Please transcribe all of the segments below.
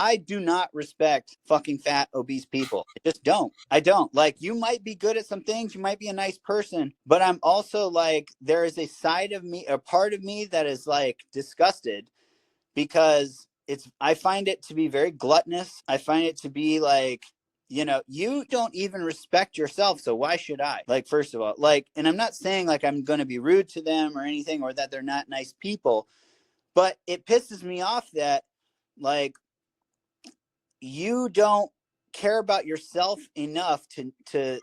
I do not respect fucking fat, obese people. I just don't. I don't. Like, you might be good at some things. You might be a nice person, but I'm also like, there is a side of me, a part of me that is like disgusted because I find it to be very gluttonous. I find it to be like, you don't even respect yourself. So why should I? Like, first of all, like, and I'm not saying like I'm going to be rude to them or anything, or that they're not nice people, but it pisses me off that like you don't care about yourself enough to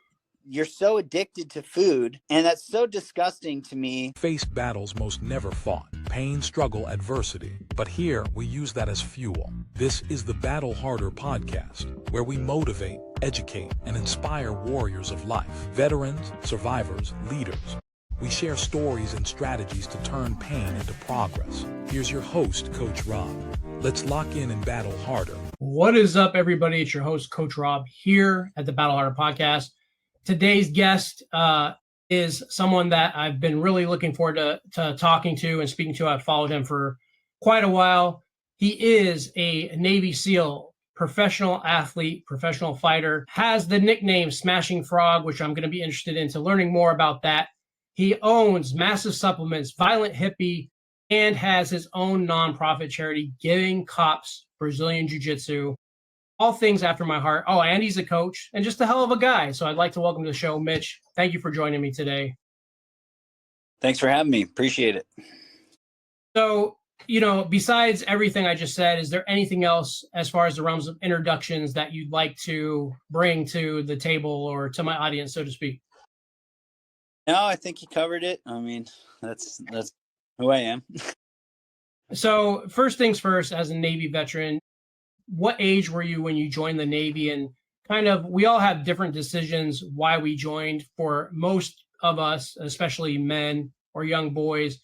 you're so addicted to food, and that's so disgusting to me. Face battles most never fought, pain, struggle, adversity. But here, we use that as fuel. This is the Battle Harder podcast, where we motivate, educate, and inspire warriors of life, veterans, survivors, leaders. We share stories and strategies to turn pain into progress. Here's your host, Coach Rob. Let's lock in and battle harder. What is up, everybody? It's your host, Coach Rob, here at the Battle Harder podcast. Today's guest is someone that I've been really looking forward to talking to and speaking to. I've followed him for quite a while. He is a Navy SEAL, professional athlete, professional fighter, has the nickname Smashing Frog, which I'm going to be interested into learning more about that. He owns Massive Supplements, Violent Hippie, and has his own nonprofit charity, Giving Cops Brazilian Jiu-Jitsu. All things after my heart. Oh, and he's a coach and just a hell of a guy. So I'd like to welcome to the show, Mitch. Thank you for joining me today. Thanks for having me. Appreciate it. So, besides everything I just said, is there anything else as far as the realms of introductions that you'd like to bring to the table or to my audience, so to speak? No, I think you covered it. I mean, that's who I am. So first things first, as a Navy veteran, what age were you when you joined the Navy? And kind of, we all have different decisions why we joined. For most of us, especially men or young boys,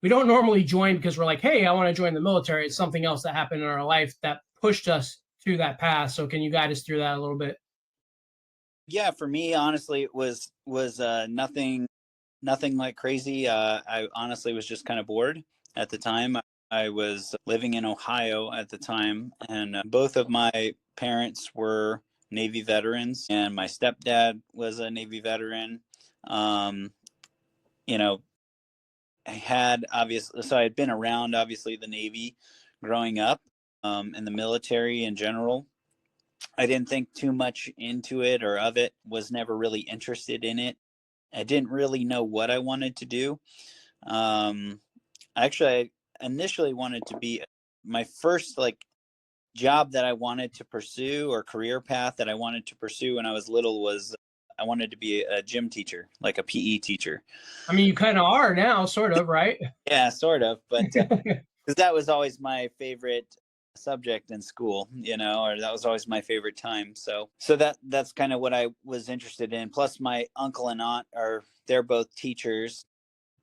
we don't normally join because we're like, hey, I want to join the military. It's something else that happened in our life that pushed us through that path. So can you guide us through that a little bit? Yeah, for me, honestly, it was nothing like crazy. I honestly was just kind of bored at the time. I was living in Ohio at the time, and both of my parents were Navy veterans, and my stepdad was a Navy veteran. I had so I had been around, obviously, the Navy growing up, and the military in general. I didn't think too much into it or of it, was never really interested in it. I didn't really know what I wanted to do. I initially wanted to be, my first job that I wanted to pursue, or career path that I wanted to pursue when I was little, was I wanted to be a gym teacher, like a PE teacher. I mean, you kind of are now, sort of, right? Yeah, sort of, but because that was always my favorite subject in school, or that was always my favorite time. So that's kind of what I was interested in. Plus my uncle and aunt they're both teachers,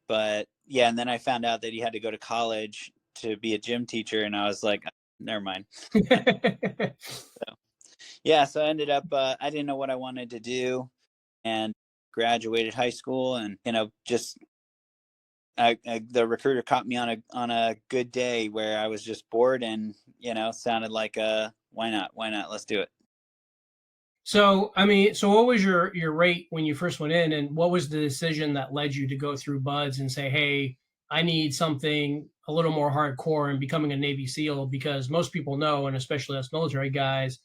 but yeah. And then I found out that you had to go to college to be a gym teacher, and I was like, never mind. So I ended up, I didn't know what I wanted to do, and graduated high school, and, just, the recruiter caught me on a good day where I was just bored, and, sounded like, why not? Let's do it. So, what was your rate when you first went in, and what was the decision that led you to go through BUD/S and say, hey, I need something a little more hardcore and becoming a Navy SEAL? Because most people know, and especially us military guys,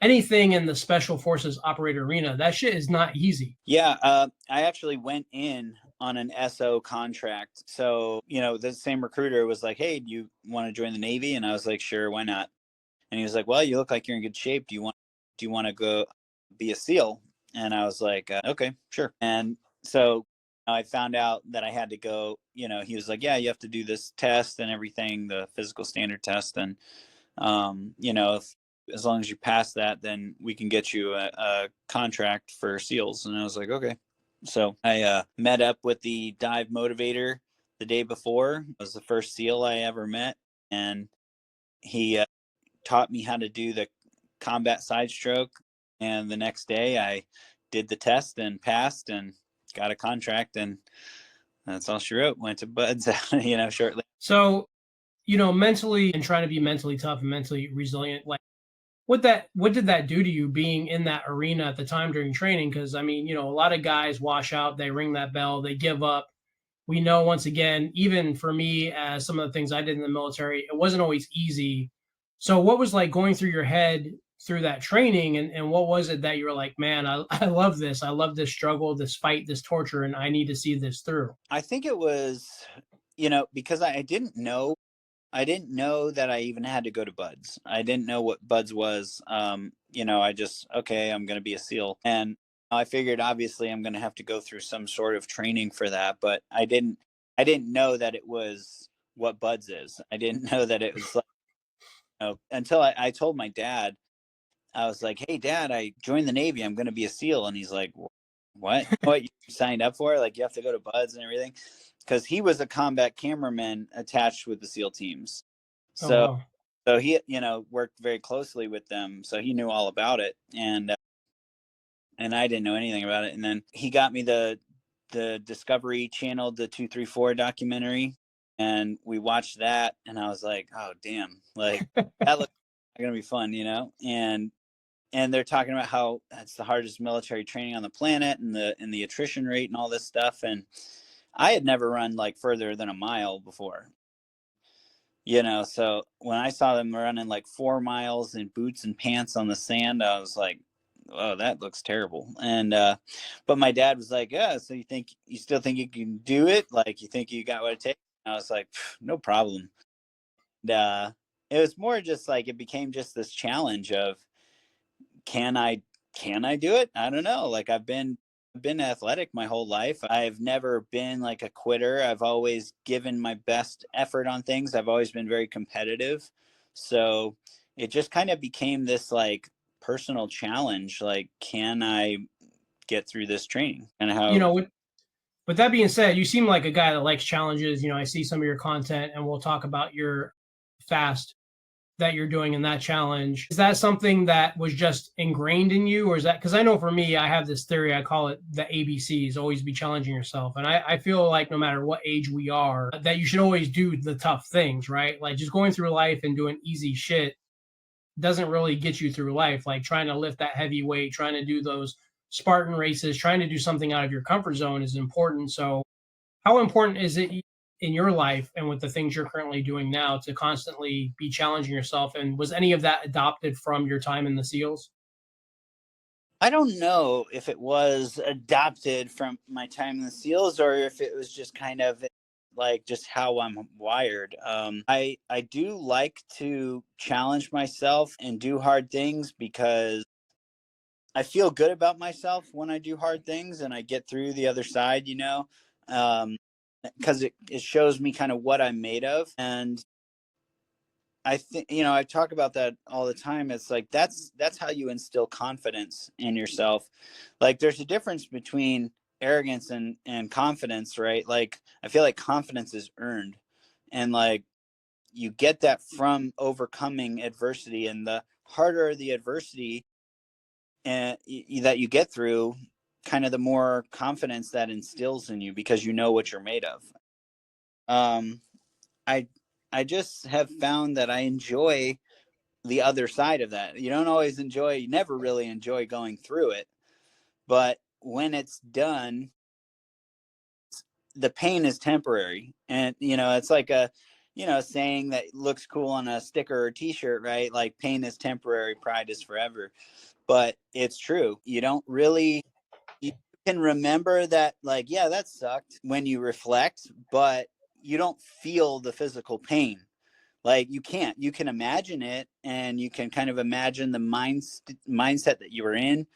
anything in the special forces operator arena, that shit is not easy. Yeah. I actually went in on an SO contract. So, the same recruiter was like, hey, do you want to join the Navy? And I was like, sure, why not? And he was like, well, you look like you're in good shape. Do you want to go be a SEAL? And I was like, okay, sure. And so I found out that I had to go, he was like, yeah, you have to do this test and everything, the physical standard test. And, as long as you pass that, then we can get you a contract for SEALs. And I was like, okay. So I met up with the dive motivator the day before. It was the first SEAL I ever met. And he taught me how to do the combat side stroke. And the next day I did the test and passed and got a contract. And that's all she wrote. Went to BUD/S, shortly. So, mentally, and trying to be mentally tough and mentally resilient, like, what did that do to you being in that arena at the time during training? Because I mean, a lot of guys wash out, they ring that bell, they give up. We know, once again, even for me, as some of the things I did in the military, it wasn't always easy. So what was like going through your head through that training, and what was it that you were like, man, I love this. I love this struggle, this fight, this torture, and I need to see this through. I think it was, because I didn't know that I even had to go to Buds. I didn't know what Buds was. I just, okay, I'm going to be a SEAL. And I figured obviously I'm going to have to go through some sort of training for that, but I didn't know that it was what Buds is. I didn't know that it was like, until I told my dad. I was like, hey dad, I joined the Navy, I'm going to be a SEAL. And he's like, what you signed up for? Like, you have to go to Buds and everything. Cause he was a combat cameraman attached with the SEAL teams. Oh, So, wow. so he, worked very closely with them. So he knew all about it. And I didn't know anything about it. And then he got me the Discovery Channel, the 234 documentary. And we watched that. And I was like, oh damn, like that looks going to be fun, and they're talking about how that's the hardest military training on the planet, and the attrition rate and all this stuff. And I had never run like further than a mile before, so when I saw them running like 4 miles in boots and pants on the sand, I was like, oh, that looks terrible. And but my dad was like, yeah, so you still think you can do it? Like, you think you got what it takes? And I was like, no problem. And it was more just like, it became just this challenge of, can I do it? I don't know. Like, I've been athletic my whole life. I've never been like a quitter. I've always given my best effort on things. I've always been very competitive. So it just kind of became this like personal challenge. Like, can I get through this training? And You how know, with that being said, you seem like a guy that likes challenges. I see some of your content, and we'll talk about your fast that you're doing in that challenge. Is that something that was just ingrained in you, or is that, because I know for me, I have this theory, I call it the ABCs, always be challenging yourself. And I feel like no matter what age we are, that you should always do the tough things, right? Like, just going through life and doing easy shit doesn't really get you through life. Like, trying to lift that heavy weight, trying to do those Spartan races, trying to do something out of your comfort zone is important. So how important is it in your life and with the things you're currently doing now to constantly be challenging yourself? And was any of that adopted from your time in the SEALs? I don't know if it was adopted from my time in the SEALs, or if it was just kind of like just how I'm wired. I do like to challenge myself and do hard things, because I feel good about myself when I do hard things and I get through the other side, because it shows me kind of what I'm made of. And I think, I talk about that all the time. It's like, that's how you instill confidence in yourself. Like, there's a difference between arrogance and confidence, right? Like, I feel like confidence is earned, and like, you get that from overcoming adversity, and the harder the adversity and that you get through, kind of the more confidence that instills in you, because you know what you're made of. Um, I I just have found that I enjoy the other side of that. You never really enjoy going through it, but when it's done, the pain is temporary. And it's like a saying that looks cool on a sticker or t-shirt, right? Like, pain is temporary, pride is forever. But it's true. You can remember that, like, yeah, that sucked when you reflect, but you don't feel the physical pain. Like, you can imagine it, and you can kind of imagine the mindset that you were in,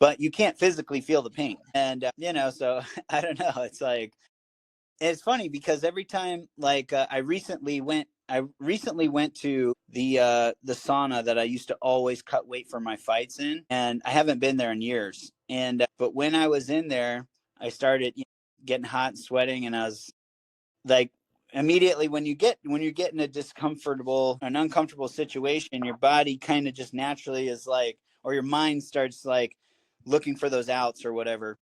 but you can't physically feel the pain. And so I don't know. It's like, it's funny, because every time, like, I recently went to the sauna that I used to always cut weight for my fights in, and I haven't been there in years. And but when I was in there, I started getting hot and sweating, and I was like, immediately, when you get in an uncomfortable situation, your body kind of just naturally is like, or your mind starts like looking for those outs or whatever.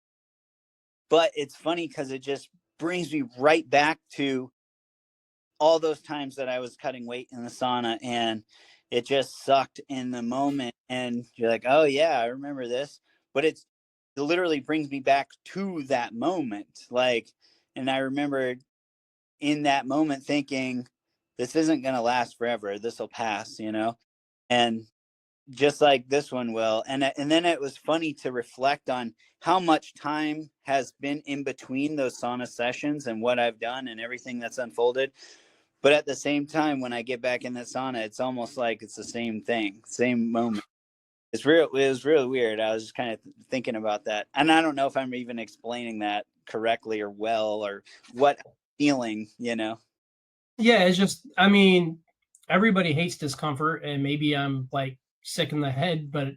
But it's funny, because it just brings me right back to all those times that I was cutting weight in the sauna, and it just sucked in the moment. And you're like, oh yeah, I remember this. But it literally brings me back to that moment. Like, and I remember in that moment thinking, this isn't going to last forever. This will pass, you know? And just like this one will. And then it was funny to reflect on how much time has been in between those sauna sessions and what I've done and everything that's unfolded. But at the same time, when I get back in the sauna, it's almost like it's the same thing, same moment. It's real. It was really weird. I was just kind of thinking about that. And I don't know if I'm even explaining that correctly or well, or what feeling, you know? Yeah, it's just, I mean, everybody hates discomfort, and maybe I'm like sick in the head, but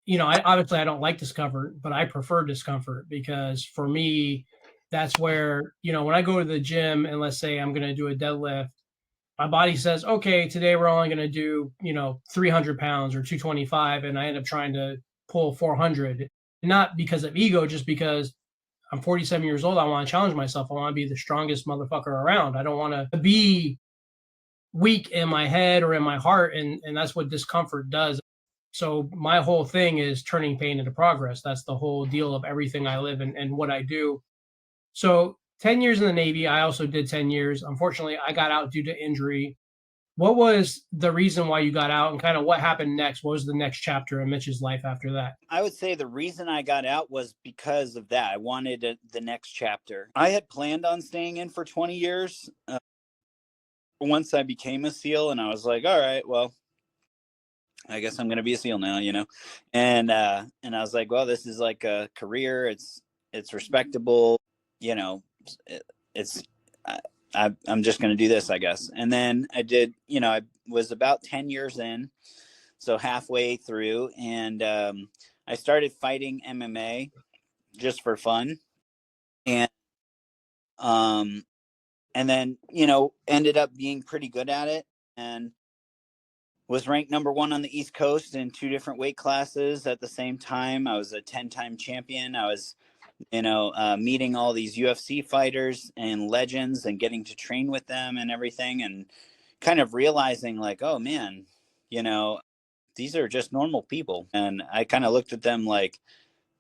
I obviously I don't like discomfort, but I prefer discomfort because for me, that's where, when I go to the gym and let's say I'm going to do a deadlift, my body says, okay, today we're only going to do, 300 pounds or 225. And I end up trying to pull 400, not because of ego, just because I'm 47 years old. I want to challenge myself. I want to be the strongest motherfucker around. I don't want to be weak in my head or in my heart. And that's what discomfort does. So my whole thing is turning pain into progress. That's the whole deal of everything I live and what I do. So 10 years in the Navy, I also did 10 years. Unfortunately, I got out due to injury. What was the reason why you got out and kind of what happened next? What was the next chapter in Mitch's life after that? I would say the reason I got out was because of that. I wanted the next chapter. I had planned on staying in for 20 years once I became a SEAL, and I was like, all right, well, I guess I'm going to be a SEAL now, you know? And I was like, well, this is like a career. It's respectable, you know, it's, I'm just going to do this, I guess. And then I did, I was about 10 years in, so halfway through, and I started fighting MMA just for fun. And then, ended up being pretty good at it, and was ranked number 1 on the East Coast in 2 different weight classes at the same time. I was a 10-time champion. I was, meeting all these UFC fighters and legends and getting to train with them and everything, and kind of realizing like, oh man, these are just normal people. And I kind of looked at them like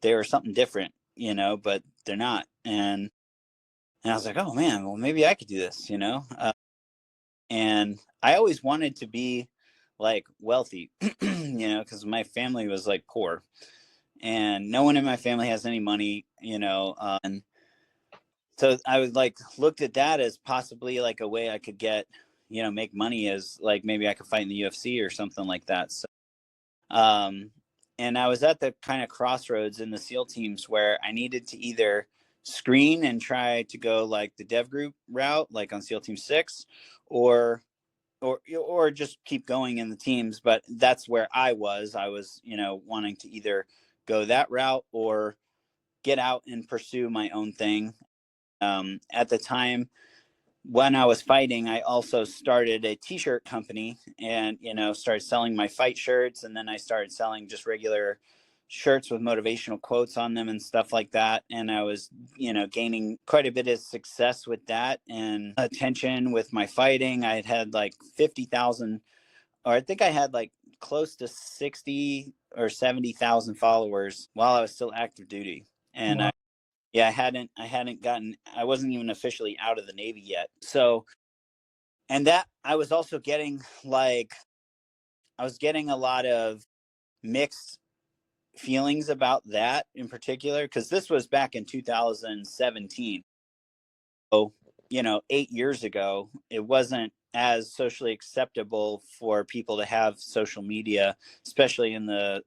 they were something different, but they're not. And I was like, oh man, well, maybe I could do this, and I always wanted to be like wealthy, because my family was like poor, and no one in my family has any money, and so I was like looked at that as possibly like a way I could get, make money, as like maybe I could fight in the UFC or something like that. So, and I was at the kind of crossroads in the SEAL teams where I needed to either screen and try to go like the dev group route, like on SEAL Team 6, or just keep going in the teams. But that's where I was, wanting to either go that route or get out and pursue my own thing. At the time when I was fighting, I also started a t-shirt company and, started selling my fight shirts. And then I started selling just regular shirts with motivational quotes on them and stuff like that. And I was, gaining quite a bit of success with that and attention with my fighting. I had like 50,000, or I think I had like close to 60 or 70,000 followers while I was still active duty. And Wow. I hadn't gotten, I wasn't even officially out of the Navy yet. So, and that I was also getting I was getting a lot of mixed feelings about that in particular, because this was back in 2017. So, 8 years ago, it wasn't as socially acceptable for people to have social media, especially in the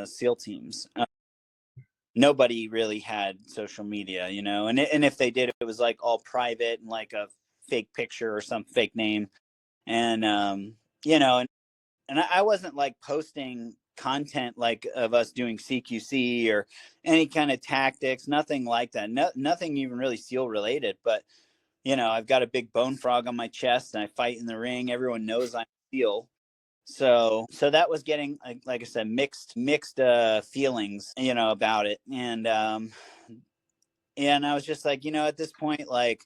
SEAL teams. Nobody really had social media, and if they did, it was like all private and like a fake picture or some fake name. And, and I wasn't like posting content like of us doing CQC or any kind of tactics, nothing like that. Nothing even really SEAL related, but, I've got a big bone frog on my chest and I fight in the ring. Everyone knows I'm SEAL. So that was getting, like I said, mixed feelings, about it. And I was just like, at this point, like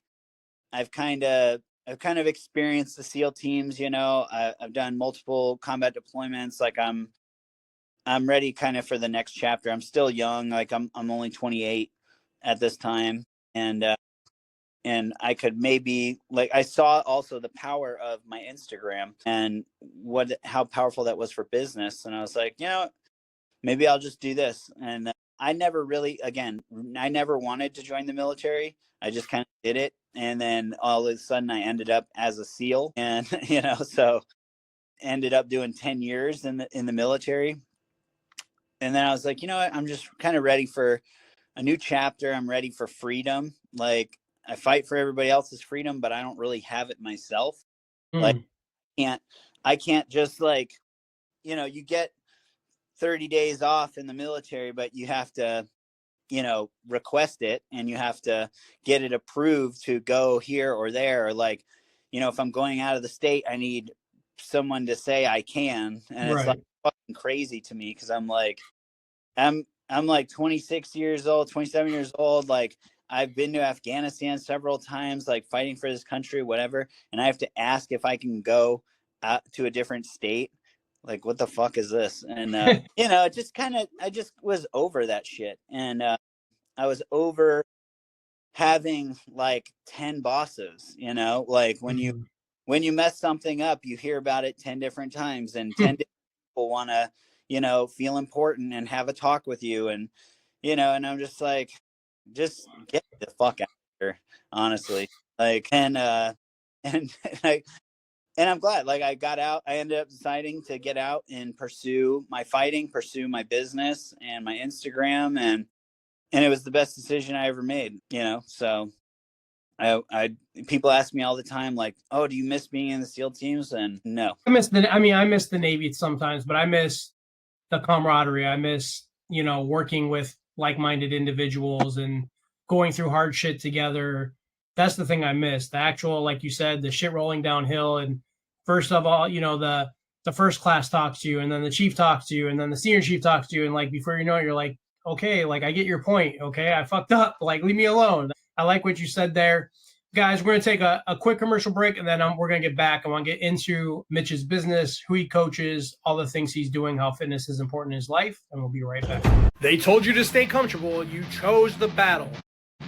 I've kind of I've kind of experienced the SEAL teams, you know, I've done multiple combat deployments. Like I'm ready kind of for the next chapter. I'm still young. Like I'm only 28 at this time. And I could maybe, like, I saw also the power of my Instagram and how powerful that was for business. And I was like, you know, maybe I'll just do this. And I never really, again, I never wanted to join the military. I just kind of did it. And then all of a sudden I ended up as a SEAL, and, you know, so ended up doing 10 years in the military. And then I was like, you know what, I'm just kind of ready for a new chapter. I'm ready for freedom. Like, I fight for everybody else's freedom, but I don't really have it myself. Like, I can't just, like, you know, you get 30 days off in the military, but you have to, you know, request it, and you have to get it approved to go here or there. Or, like, you know, if I'm going out of the state, I need someone to say I can. And it's like fucking crazy to me, because I'm like 26 years old, 27 years old. Like, I've been to Afghanistan several times, like fighting for this country, whatever. And I have to ask if I can go out to a different state. Like, what the fuck is this? And, you know, it just kind of, I just was over that shit. And I was over having like 10 bosses, you know, like when you mess something up, you hear about it 10 different times, and 10 different people want to, you know, feel important and have a talk with you. And, you know, and I'm just like, just get the fuck out of here, honestly. Like, and I'm glad, like, I got out. I ended up deciding to get out and pursue my fighting, pursue my business and my Instagram. And it was the best decision I ever made, you know? So I people ask me all the time, like, oh, do you miss being in the SEAL teams? And no. I miss the Navy sometimes, but I miss the camaraderie. I miss, you know, working with like-minded individuals and going through hard shit together. That's the thing I miss. The actual, like you said, the shit rolling downhill. And first of all, you know, the first class talks to you, and then the chief talks to you, and then the senior chief talks to you. And, like, before you know it, you're like, okay, like, I get your point. Okay, I fucked up. Like, leave me alone. I like what you said there. Guys, we're going to take a quick commercial break, and then we're going to get back. I want to get into Mitch's business, who he coaches, all the things he's doing, how fitness is important in his life, and we'll be right back. They told you to stay comfortable. You chose the battle.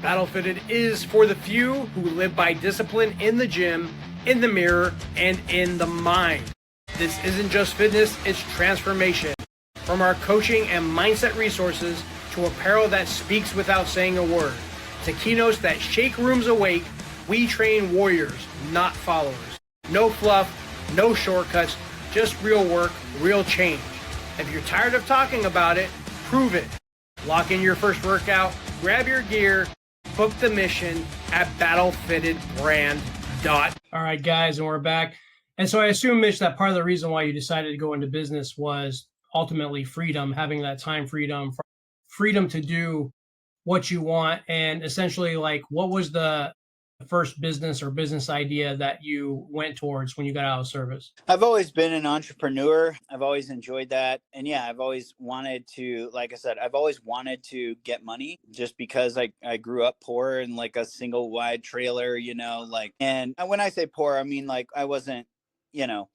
Battle Fitted is for the few who live by discipline in the gym, in the mirror, and in the mind. This isn't just fitness, it's transformation. From our coaching and mindset resources to apparel that speaks without saying a word, to keynotes that shake rooms awake, we train warriors, not followers. No fluff, no shortcuts, just real work, real change. If you're tired of talking about it, prove it. Lock in your first workout, grab your gear, book the mission at battlefittedbrand.com. All right, guys, and we're back. And so I assume, Mitch, that part of the reason why you decided to go into business was ultimately freedom, having that time freedom to do what you want. And essentially, like, what was the first business or business idea that you went towards when you got out of service? I've always been an entrepreneur. I've always enjoyed that. And yeah, I've always wanted to, like I said, I've always wanted to get money, just because I grew up poor in like a single wide trailer, you know, like, and when I say poor, I mean, like, I wasn't, you know,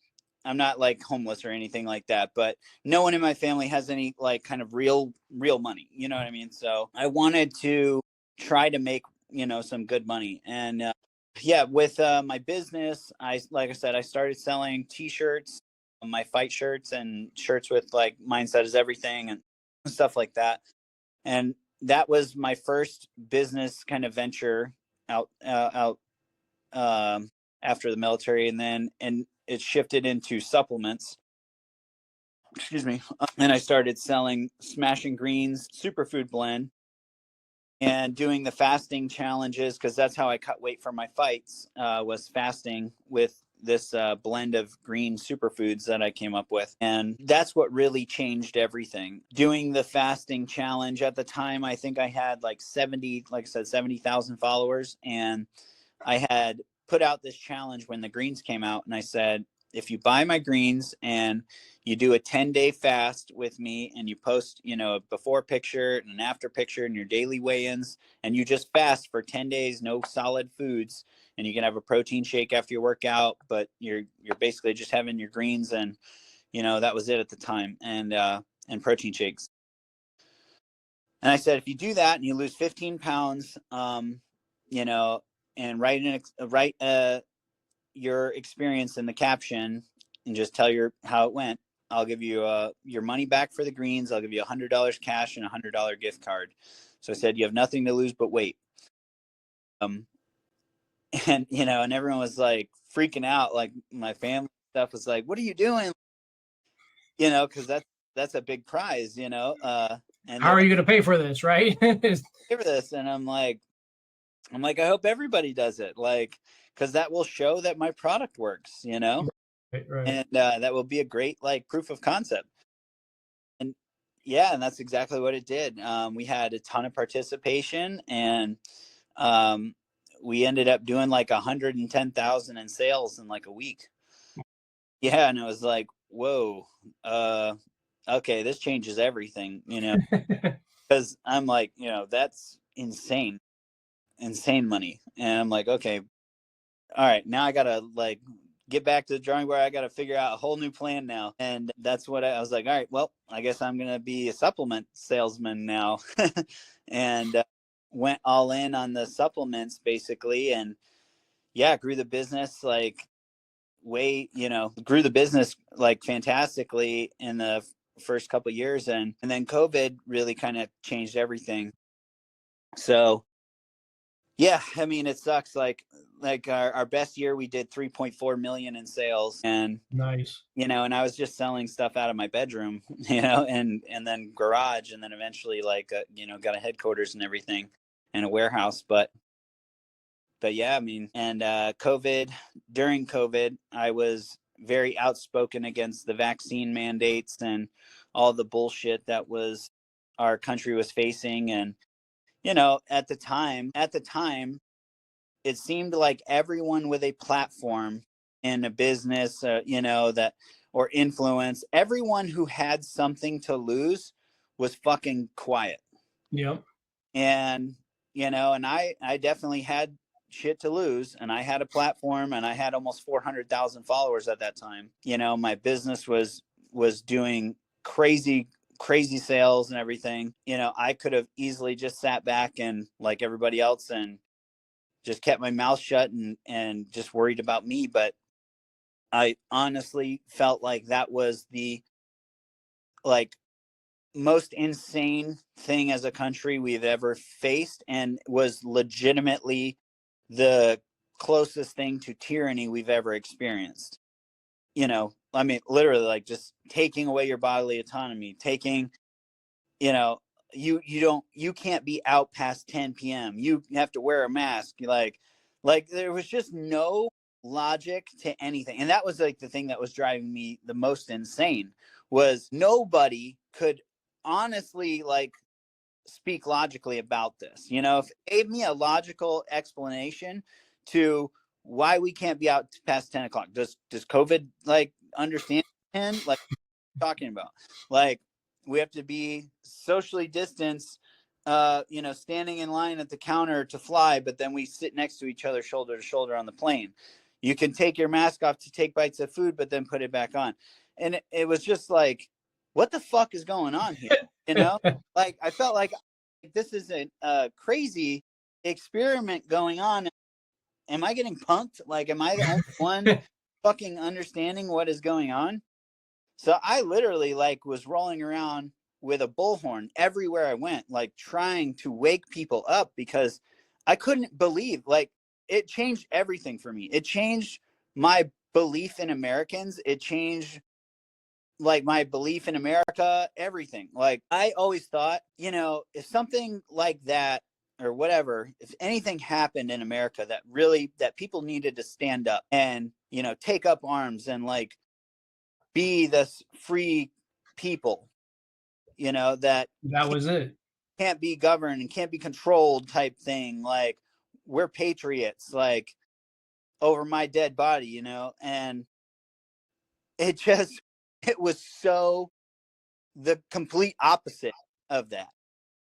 I'm not like homeless or anything like that, but no one in my family has any like kind of real money. You know what I mean? So I wanted to try to make, you know, some good money. And yeah, with my business, like I said, I started selling t-shirts, my fight shirts, and shirts with like mindset is everything and stuff like that. And that was my first business kind of venture out after the military. And it shifted into supplements. Excuse me. And I started selling Smashing Greens superfood blend and doing the fasting challenges, because that's how I cut weight for my fights, was fasting with this blend of green superfoods that I came up with. And that's what really changed everything. Doing the fasting challenge at the time, I think I had like 70,000 followers. And I had put out this challenge when the greens came out. And I said, if you buy my greens and you do a 10-day fast with me, and you post, you know, a before picture and an after picture and your daily weigh-ins, and you just fast for 10 days, no solid foods, and you can have a protein shake after your workout, but you're basically just having your greens, and that was it at the time, and protein shakes. And I said, if you do that and you lose 15 pounds, and write your experience in the caption and just tell how it went, I'll give you your money back for the greens. I'll give you $100 cash and $100 gift card. So I said, you have nothing to lose but weight. And everyone was like freaking out. Like my family stuff was like, what are you doing? Because that's a big prize, and how are you going to pay for this, right? Pay for this. And I'm like, I hope everybody does it, like, because that will show that my product works, Right. And that will be a great like proof of concept. And yeah, and that's exactly what it did. We had a ton of participation, and we ended up doing like 110,000 in sales in like a week. Yeah, and it was like, whoa, okay, this changes everything, because I'm like, that's insane money. And I'm like, okay, all right, now I gotta like get back to the drawing board. I gotta figure out a whole new plan now. And that's what I was like, all right, well, I guess I'm gonna be a supplement salesman now. And went all in on the supplements basically, and yeah, grew the business like grew the business like fantastically in the first couple of years, and then COVID really kind of changed everything. So yeah, I mean, it sucks. Like our best year, we did 3.4 million in sales, and nice. and I was just selling stuff out of my bedroom, and then garage, and then eventually like got a headquarters and everything and a warehouse. But yeah, I mean, and during COVID, I was very outspoken against the vaccine mandates and all the bullshit that our country was facing. And at the time, it seemed like everyone with a platform in a business, that, or influence, everyone who had something to lose was fucking quiet. Yep. And, and I definitely had shit to lose, and I had a platform, and I had almost 400,000 followers at that time. My business was doing crazy sales and everything. I could have easily just sat back and like everybody else and just kept my mouth shut and just worried about me. But I honestly felt like that was the like most insane thing as a country we've ever faced, and was legitimately the closest thing to tyranny we've ever experienced. I mean, literally, like just taking away your bodily autonomy, taking, you can't be out past 10 p.m. You have to wear a mask. Like there was just no logic to anything. And that was like the thing that was driving me the most insane, was nobody could honestly like speak logically about this. If it gave me a logical explanation to why we can't be out past 10 o'clock. Does COVID like understand 10? Like talking about, like, we have to be socially distanced, standing in line at the counter to fly, but then we sit next to each other shoulder to shoulder on the plane. You can take your mask off to take bites of food, but then put it back on. And it was just like, what the fuck is going on here? Like I felt like this is a crazy experiment going on. Am I getting punked? Like, am I the only one fucking understanding what is going on? So I literally like was rolling around with a bullhorn everywhere I went, like trying to wake people up, because I couldn't believe, like, it changed everything for me. It changed my belief in Americans. It changed like my belief in America, everything. Like I always thought, if something like that or whatever, if anything happened in America that people needed to stand up and, take up arms and like be this free people, that was it. can't be governed and can't be controlled type thing. Like we're patriots, like over my dead body, and it was so the complete opposite of that.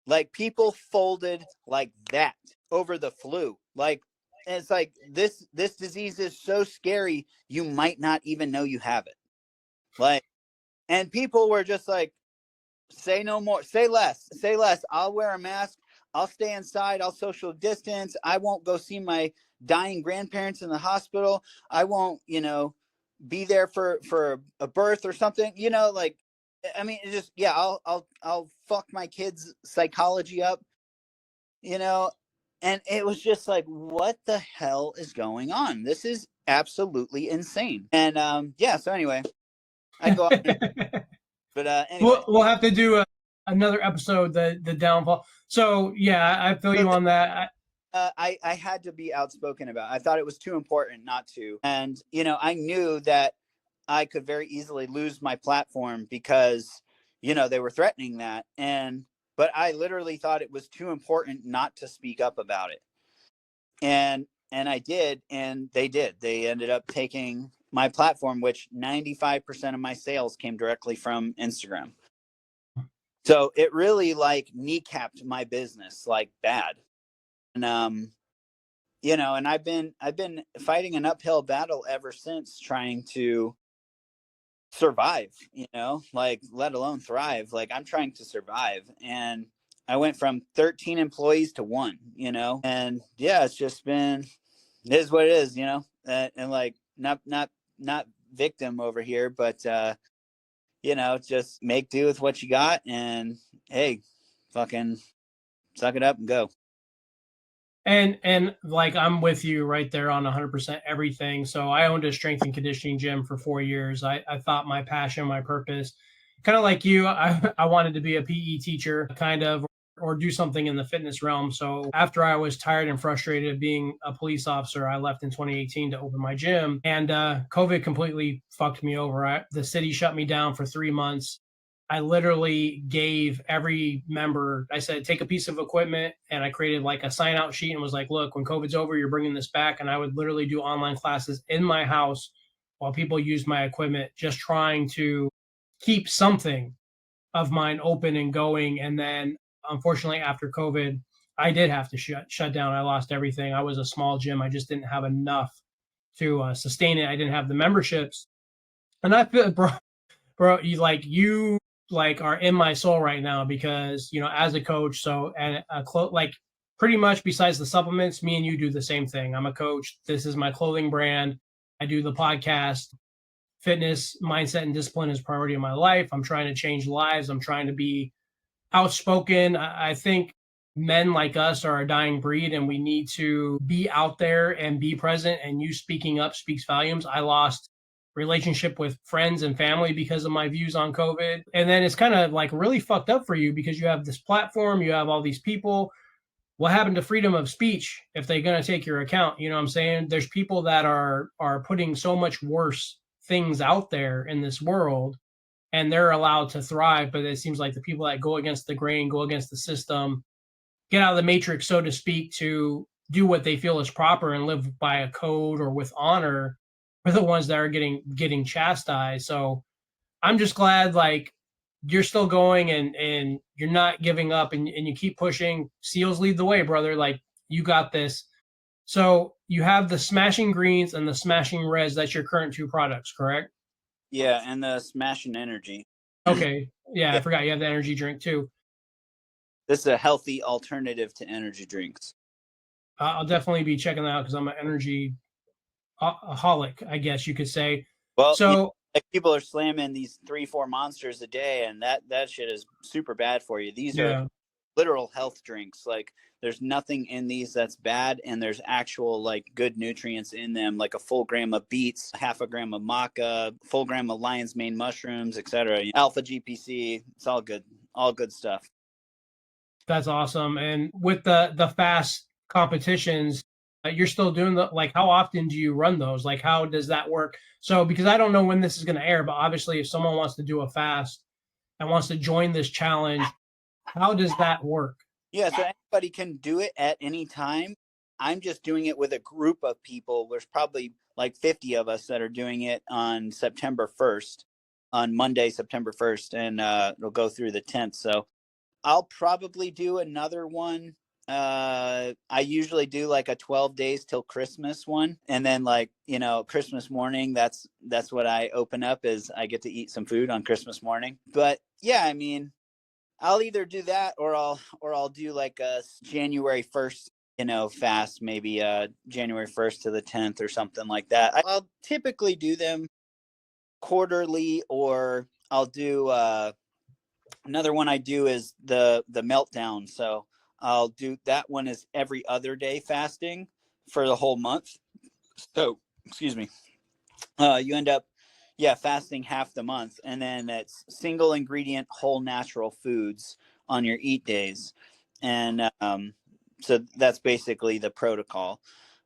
Like people folded like that over the flu. Like And it's like this disease is so scary, you might not even know you have it. Like, and people were just like, say no more, say less, say less. I'll wear a mask. I'll stay inside. I'll social distance. I won't go see my dying grandparents in the hospital. I won't, be there for a birth or something, like, I mean, it just, yeah, I'll fuck my kids' psychology up, and it was just like, what the hell is going on? This is absolutely insane. And yeah, so anyway, I go out and, but anyway, We'll have to do another episode, the downfall. So yeah, I feel you on that. I had to be outspoken about it. I thought it was too important not to. And, I knew that I could very easily lose my platform because, they were threatening that. But I literally thought it was too important not to speak up about it. And I did, and they did. They ended up taking my platform, which 95% of my sales came directly from Instagram. So it really like kneecapped my business like bad. And and I've been fighting an uphill battle ever since, trying to survive, like, let alone thrive. Like, I'm trying to survive. And I went from 13 employees to 1, and yeah, it's just been, it is what it is, and like, not victim over here, but just make do with what you got, and hey, fucking suck it up and go. And like, I'm with you right there on 100% everything. So I owned a strength and conditioning gym for 4 years. I thought my passion, my purpose, kind of like you, I wanted to be a PE teacher, kind of, or do something in the fitness realm. So after I was tired and frustrated of being a police officer, I left in 2018 to open my gym. And COVID completely fucked me over. The city shut me down for 3 months. I literally gave every member, I said, take a piece of equipment, and I created like a sign out sheet and was like, look, when COVID's over, you're bringing this back. And I would literally do online classes in my house while people used my equipment, just trying to keep something of mine open and going. And then unfortunately, after COVID, I did have to shut down. I lost everything. I was a small gym. I just didn't have enough to sustain it. I didn't have the memberships. And I feel, bro, you are in my soul right now, because as a coach, so, and like, pretty much besides the supplements, me and you do the same thing. I'm a coach. This is my clothing brand. I do the podcast. Fitness, mindset, and discipline is priority in my life. I'm trying to change lives. I'm trying to be outspoken. I think men like us are a dying breed, and we need to be out there and be present, and you speaking up speaks volumes. I lost relationship with friends and family because of my views on COVID. And then it's kind of like really fucked up for you, because you have this platform, you have all these people. What happened to freedom of speech if they're going to take your account? You know what I'm saying? There's people that are putting so much worse things out there in this world, and they're allowed to thrive. But it seems like the people that go against the grain, go against the system, get out of the matrix, so to speak, to do what they feel is proper and live by a code or with honor, are the ones that are getting chastised. So I'm just glad, like, you're still going, and you're not giving up, and you keep pushing. SEALs lead the way, brother. Like, you got this. So you have the Smashing Greens and the Smashing Reds. That's your current 2 products, correct? Yeah, and the Smashing Energy. Okay. Yeah, I forgot you have the energy drink too. This is a healthy alternative to energy drinks. I'll definitely be checking that out, because I'm an energy aholic, I guess you could say. Well, so like, people are slamming these 3-4 monsters a day, and that shit is super bad for you. These are literal health drinks. Like, there's nothing in these that's bad, and there's actual like good nutrients in them, like a full gram of beets, half a gram of maca, full gram of lion's mane mushrooms, etc. Alpha GPC. It's all good stuff. That's awesome. And with the fast competitions, you're still doing like, how often do you run those? Like, how does that work? So, because I don't know when this is going to air, but obviously if someone wants to do a fast and wants to join this challenge, how does that work? Yeah, so anybody can do it at any time. I'm just doing it with a group of people. There's probably like 50 of us that are doing it on September 1st, on Monday, September 1st, and it'll go through the 10th. So I'll probably do another one I usually do like a 12 days till Christmas one. And then like, you know, Christmas morning, that's what I open up, is I get to eat some food on Christmas morning. But yeah, I mean, I'll either do that or I'll do like a January 1st, you know, fast, maybe January 1st to the 10th or something like that. I'll typically do them quarterly, or I'll do another one I do is the meltdown. So I'll do that one is every other day fasting for the whole month. So excuse me. You end up fasting half the month, and then it's single ingredient whole natural foods on your eat days. And so that's basically the protocol.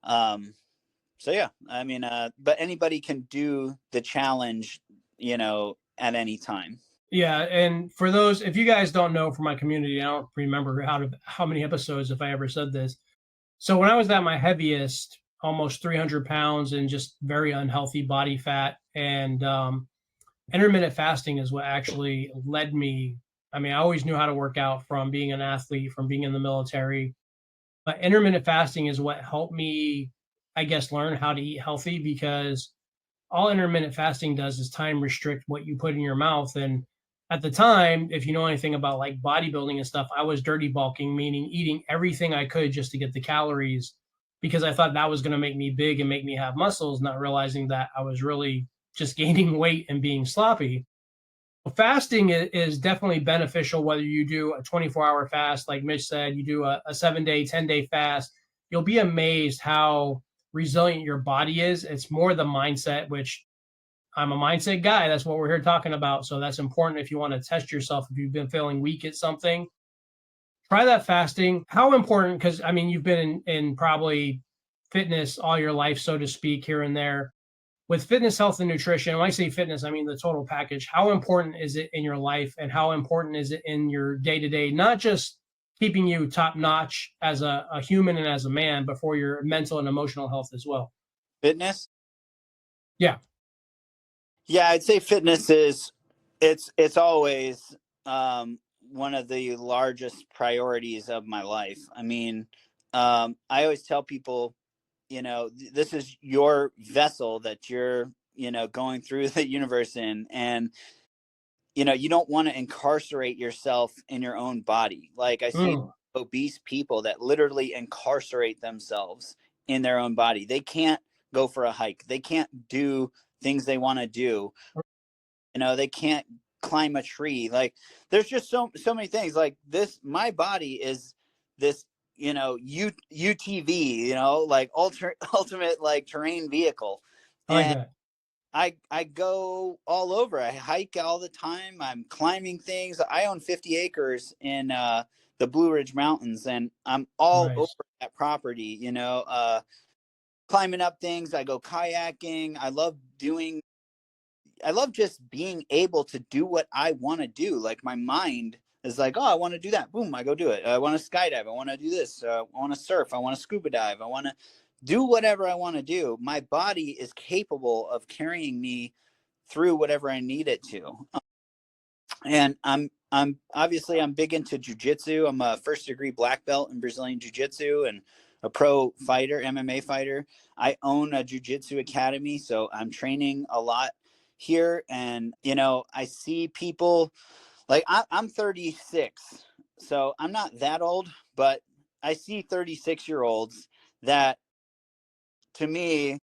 So yeah, I mean, but anybody can do the challenge, you know, at any time. Yeah, and for those, if you guys don't know, for my community, I don't remember how many episodes, if I ever said this. So when I was at my heaviest, almost 300 pounds and just very unhealthy body fat, and intermittent fasting is what actually led me. I mean, I always knew how to work out from being an athlete, from being in the military, but intermittent fasting is what helped me, I guess, learn how to eat healthy, because all intermittent fasting does is time restrict what you put in your mouth. And at the time, if you know anything about like bodybuilding and stuff, I was dirty bulking, meaning eating everything I could just to get the calories, because I thought that was going to make me big and make me have muscles, not realizing that I was really just gaining weight and being sloppy. Fasting is definitely beneficial, whether you do a 24-hour fast, like Mitch said, you do a 7-day, 10-day fast. You'll be amazed how resilient your body is. It's more the mindset, which I'm a mindset guy. That's what we're here talking about. So that's important if you want to test yourself. If you've been feeling weak at something, try that fasting. How important, because I mean, you've been in probably fitness all your life, so to speak, here and there. With fitness, health, and nutrition, when I say fitness, I mean the total package. How important is it in your life, and how important is it in your day to day, not just keeping you top notch as a human and as a man, but for your mental and emotional health as well? Fitness. Yeah. Yeah, I'd say fitness is it's always one of the largest priorities of my life. I mean, I always tell people, you know, this is your vessel that you're, you know, going through the universe in, and you know, you don't want to incarcerate yourself in your own body. Like I see Mm, obese people that literally incarcerate themselves in their own body. They can't go for a hike. They can't do things they want to do. You know, they can't climb a tree. Like there's just so many things. Like this, my body is this, you know, UTV, you know, like ultimate like terrain vehicle. I like And that. I go all over. I hike all the time. I'm climbing things. I own 50 acres in the Blue Ridge Mountains, and I'm all over Nice. that property, you know, climbing up things. I go kayaking. I love just being able to do what I want to do. Like my mind is like, oh, I want to do that. Boom, I go do it. I want to skydive. I want to do this. I want to surf. I want to scuba dive. I want to do whatever I want to do. My body is capable of carrying me through whatever I need it to. And I'm obviously I'm big into jiu-jitsu. I'm a first degree black belt in Brazilian Jiu-Jitsu and a pro fighter, MMA fighter. I own a jiu-jitsu academy, so I'm training a lot here. And you know, I see people like I'm 36, so I'm not that old, but I see 36-year-olds that to me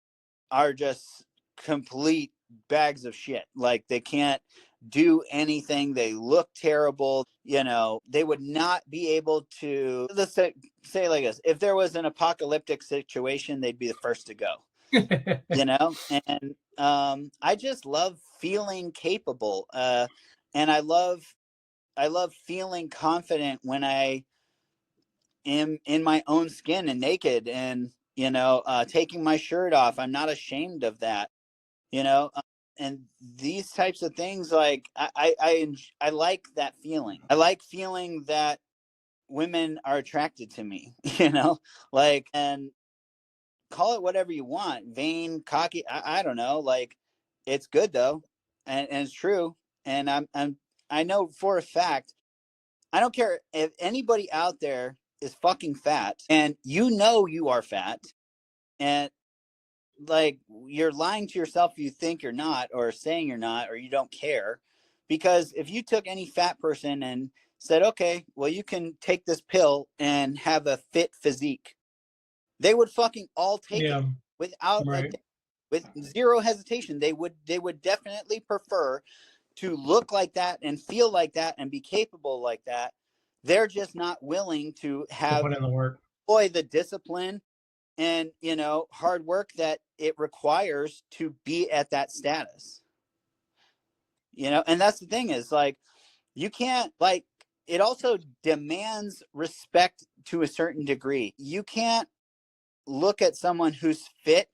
are just complete bags of shit. Like they can't do anything. They look terrible. You know, they would not be able to, let's say like this, if there was an apocalyptic situation, they'd be the first to go, you know? And I just love feeling capable. And I love feeling confident when I am in my own skin and naked and, you know, taking my shirt off. I'm not ashamed of that, you know. And these types of things, like I like that feeling. I like feeling that women are attracted to me, you know, like, and call it whatever you want, vain, cocky, I don't know, like it's good though. And it's true. And I know for a fact, I don't care if anybody out there is fucking fat, and you know you are fat, and like you're lying to yourself if you think you're not, or saying you're not, or you don't care. Because if you took any fat person and said, okay, well, you can take this pill and have a fit physique, they would fucking all take it Yeah. without Right. with zero hesitation. They would definitely prefer to look like that and feel like that and be capable like that. They're just not willing to To have put in the work. employ the discipline and hard work that it requires to be at that status. And that's the thing, is like, you can't, like, it also demands respect to a certain degree. You can't look at someone who's fit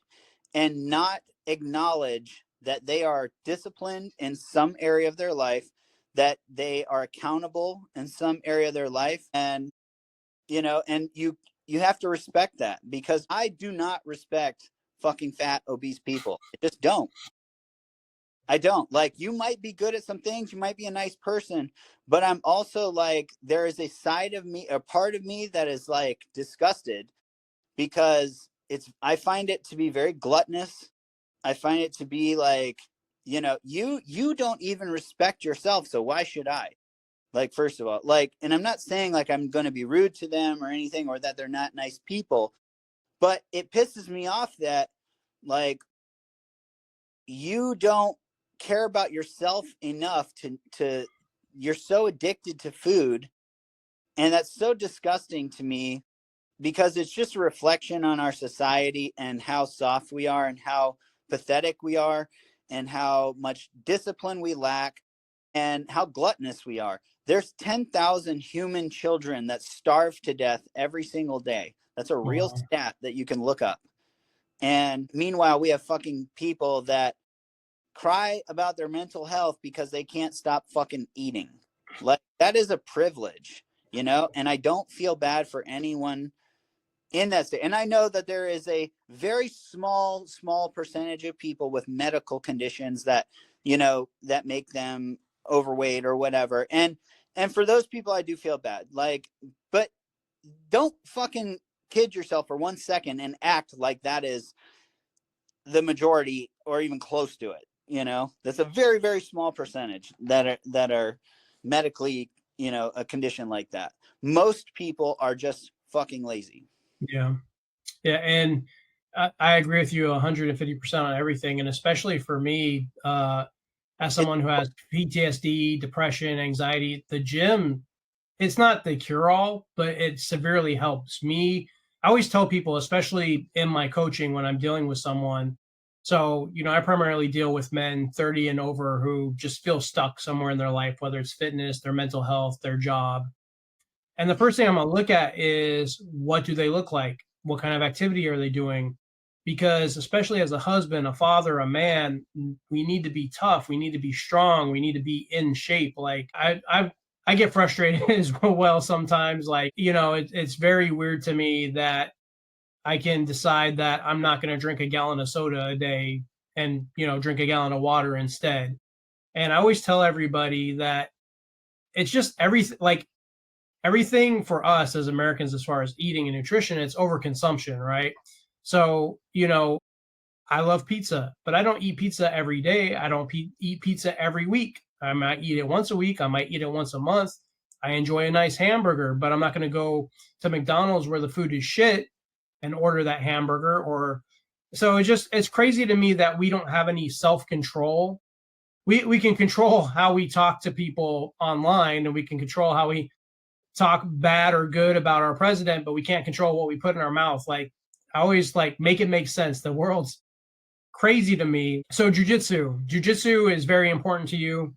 and not acknowledge that they are disciplined in some area of their life, that they are accountable in some area of their life. And and you have to respect that, because I do not respect fucking fat obese people. I just don't. I don't. Like, you might be good at some things, you might be a nice person, but I'm also like, there is a side of me, a part of me, that is like disgusted, because I find it to be very gluttonous. I find it to be like, you don't even respect yourself, so why should I? Like, first of all, like, and I'm not saying like I'm going to be rude to them or anything, or that they're not nice people, but it pisses me off that, like, you don't care about yourself enough to you're so addicted to food. And that's so disgusting to me, because it's just a reflection on our society and how soft we are and how pathetic we are and how much discipline we lack and how gluttonous we are. There's 10,000 human children that starve to death every single day. That's a real Wow. stat that you can look up. And meanwhile, we have fucking people that cry about their mental health because they can't stop fucking eating. Like, that is a privilege, and I don't feel bad for anyone in that state. And I know that there is a very small percentage of people with medical conditions that that make them overweight or whatever, and for those people I do feel bad, like, but don't fucking kid yourself for 1 second and act like that is the majority or even close to it. That's a very, very small percentage that are medically, a condition like that. Most people are just fucking lazy. Yeah. Yeah. And I agree with you 150% on everything. And especially for me, as It, someone who has PTSD, depression, anxiety, the gym, it's not the cure all, but it severely helps me. I always tell people, especially in my coaching when I'm dealing with someone. So, I primarily deal with men 30 and over who just feel stuck somewhere in their life, whether it's fitness, their mental health, their job. And the first thing I'm going to look at is, what do they look like? What kind of activity are they doing? Because especially as a husband, a father, a man, we need to be tough. We need to be strong. We need to be in shape. Like, I get frustrated as well sometimes. Like, it's very weird to me that I can decide that I'm not going to drink a gallon of soda a day and, drink a gallon of water instead. And I always tell everybody that it's just everything. Like, everything for us as Americans, as far as eating and nutrition, it's overconsumption, right? So, I love pizza, but I don't eat pizza every day. I don't eat pizza every week. I might eat it once a week. I might eat it once a month. I enjoy a nice hamburger, but I'm not going to go to McDonald's where the food is shit and order that hamburger. Or so it's crazy to me that we don't have any self-control. We can control how we talk to people online, and we can control how we talk bad or good about our president, but we can't control what we put in our mouth. Like, I always like make it make sense. The world's crazy to me. So jujitsu is very important to you.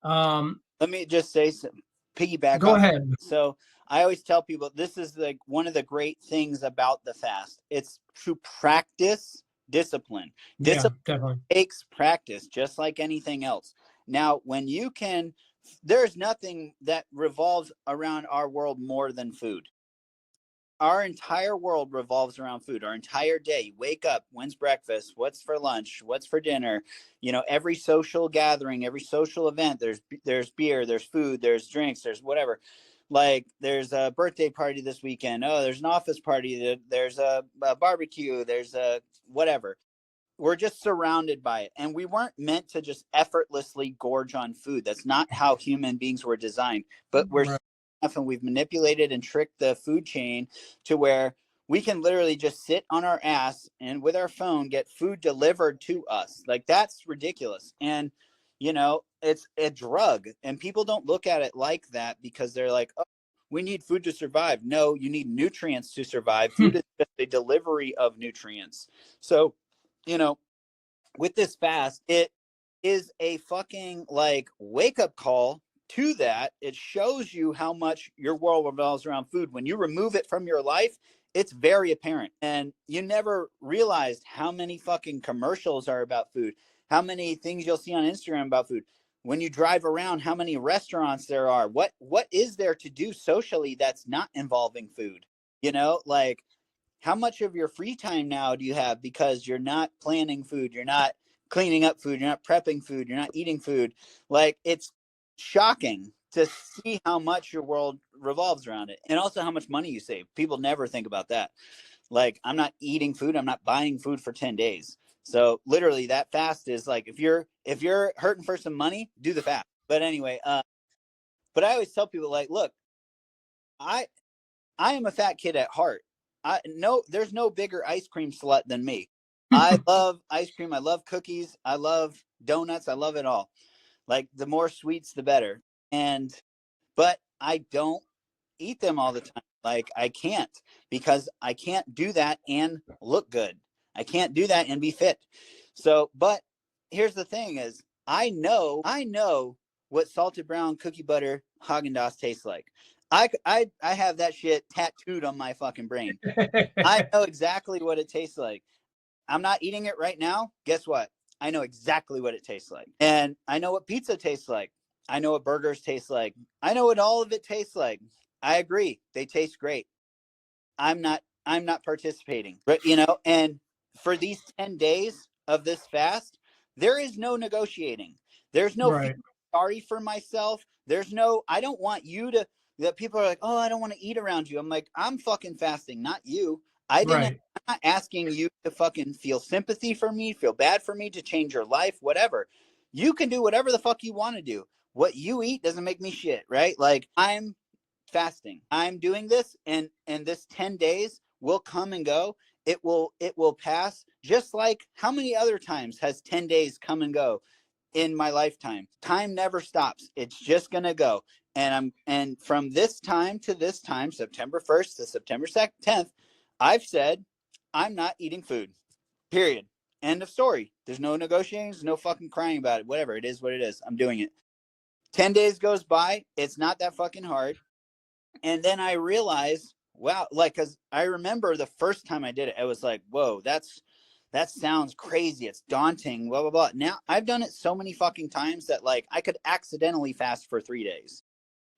Let me just say piggyback Go off. ahead. So I always tell people, this is like one of the great things about the fast. It's to practice discipline. Yeah, Discipline definitely. takes practice, just like anything else. Now, there's nothing that revolves around our world more than food. Our entire world revolves around food. Our entire day, you wake up, when's breakfast, what's for lunch, what's for dinner, every social gathering, every social event, there's beer, there's food, there's drinks, there's whatever. Like there's a birthday party this weekend. Oh, there's an office party. There's a barbecue. There's a whatever. We're just surrounded by it. And we weren't meant to just effortlessly gorge on food. That's not how human beings were designed. But we're Right. and we've manipulated and tricked the food chain to where we can literally just sit on our ass and with our phone get food delivered to us. Like that's ridiculous. And you know, it's a drug and people don't look at it like that because they're like, oh, we need food to survive. No, you need nutrients to survive. Food is just a delivery of nutrients. So, you know, with this fast, it is a fucking like wake up call to that. It shows you how much your world revolves around food. When you remove it from your life, it's very apparent. And you never realized how many fucking commercials are about food, how many things you'll see on Instagram about food. When you drive around, how many restaurants there are. What is there to do socially that's not involving food? You know, like how much of your free time now do you have because you're not planning food, you're not cleaning up food, you're not prepping food, you're not eating food? Like it's shocking to see how much your world revolves around it and also how much money you save. People never think about that. Like I'm not eating food, I'm not buying food for 10 days. So literally that fast is like if you're hurting for some money, do the fast. But anyway, but I always tell people like, look, I am a fat kid at heart. There's no bigger ice cream slut than me. I love ice cream. I love cookies. I love donuts. I love it all. Like the more sweets, the better. But I don't eat them all the time. Like I can't because I can't do that and look good. I can't do that and be fit. So, but here's the thing is I know what salted brown cookie butter Haagen-Dazs tastes like. I have that shit tattooed on my fucking brain. I know exactly what it tastes like. I'm not eating it right now. Guess what? I know exactly what it tastes like. And I know what pizza tastes like. I know what burgers taste like. I know what all of it tastes like. I agree. They taste great. I'm not participating. But you know, and for these 10 days of this fast, there is no negotiating. There's no Right. sorry for myself. There's no I don't want you to that people are like, "Oh, I don't want to eat around you." I'm like, "I'm fucking fasting, not you." I'm not asking you to fucking feel sympathy for me, feel bad for me, to change your life, whatever. You can do whatever the fuck you want to do. What you eat doesn't make me shit, right? Like I'm fasting. I'm doing this and this 10 days will come and go. It will pass, just like how many other times has 10 days come and go in my lifetime? Time never stops. It's just going to go. And from this time to this time, September 1st to September 10th, I've said I'm not eating food. Period. End of story. There's no negotiating, no fucking crying about it. Whatever. It is what it is. I'm doing it. 10 days goes by. It's not that fucking hard. And then I realized, wow, like, cause I remember the first time I did it, I was like, whoa, that sounds crazy. It's daunting, blah, blah, blah. Now I've done it so many fucking times that like I could accidentally fast for 3 days,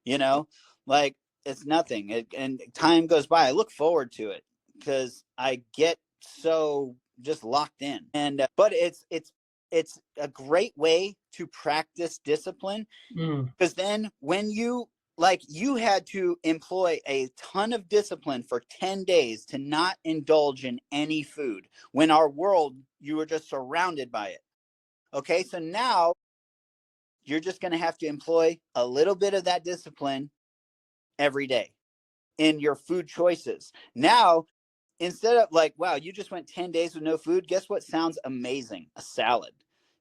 you know, like it's nothing. And time goes by. I look forward to it because I get so just locked in. And, but it's a great way to practice discipline because then when you had to employ a ton of discipline for 10 days to not indulge in any food when our world, you were just surrounded by it. Okay. So now you're just going to have to employ a little bit of that discipline every day in your food choices. Now, instead of like, wow, you just went 10 days with no food. Guess what sounds amazing? A salad,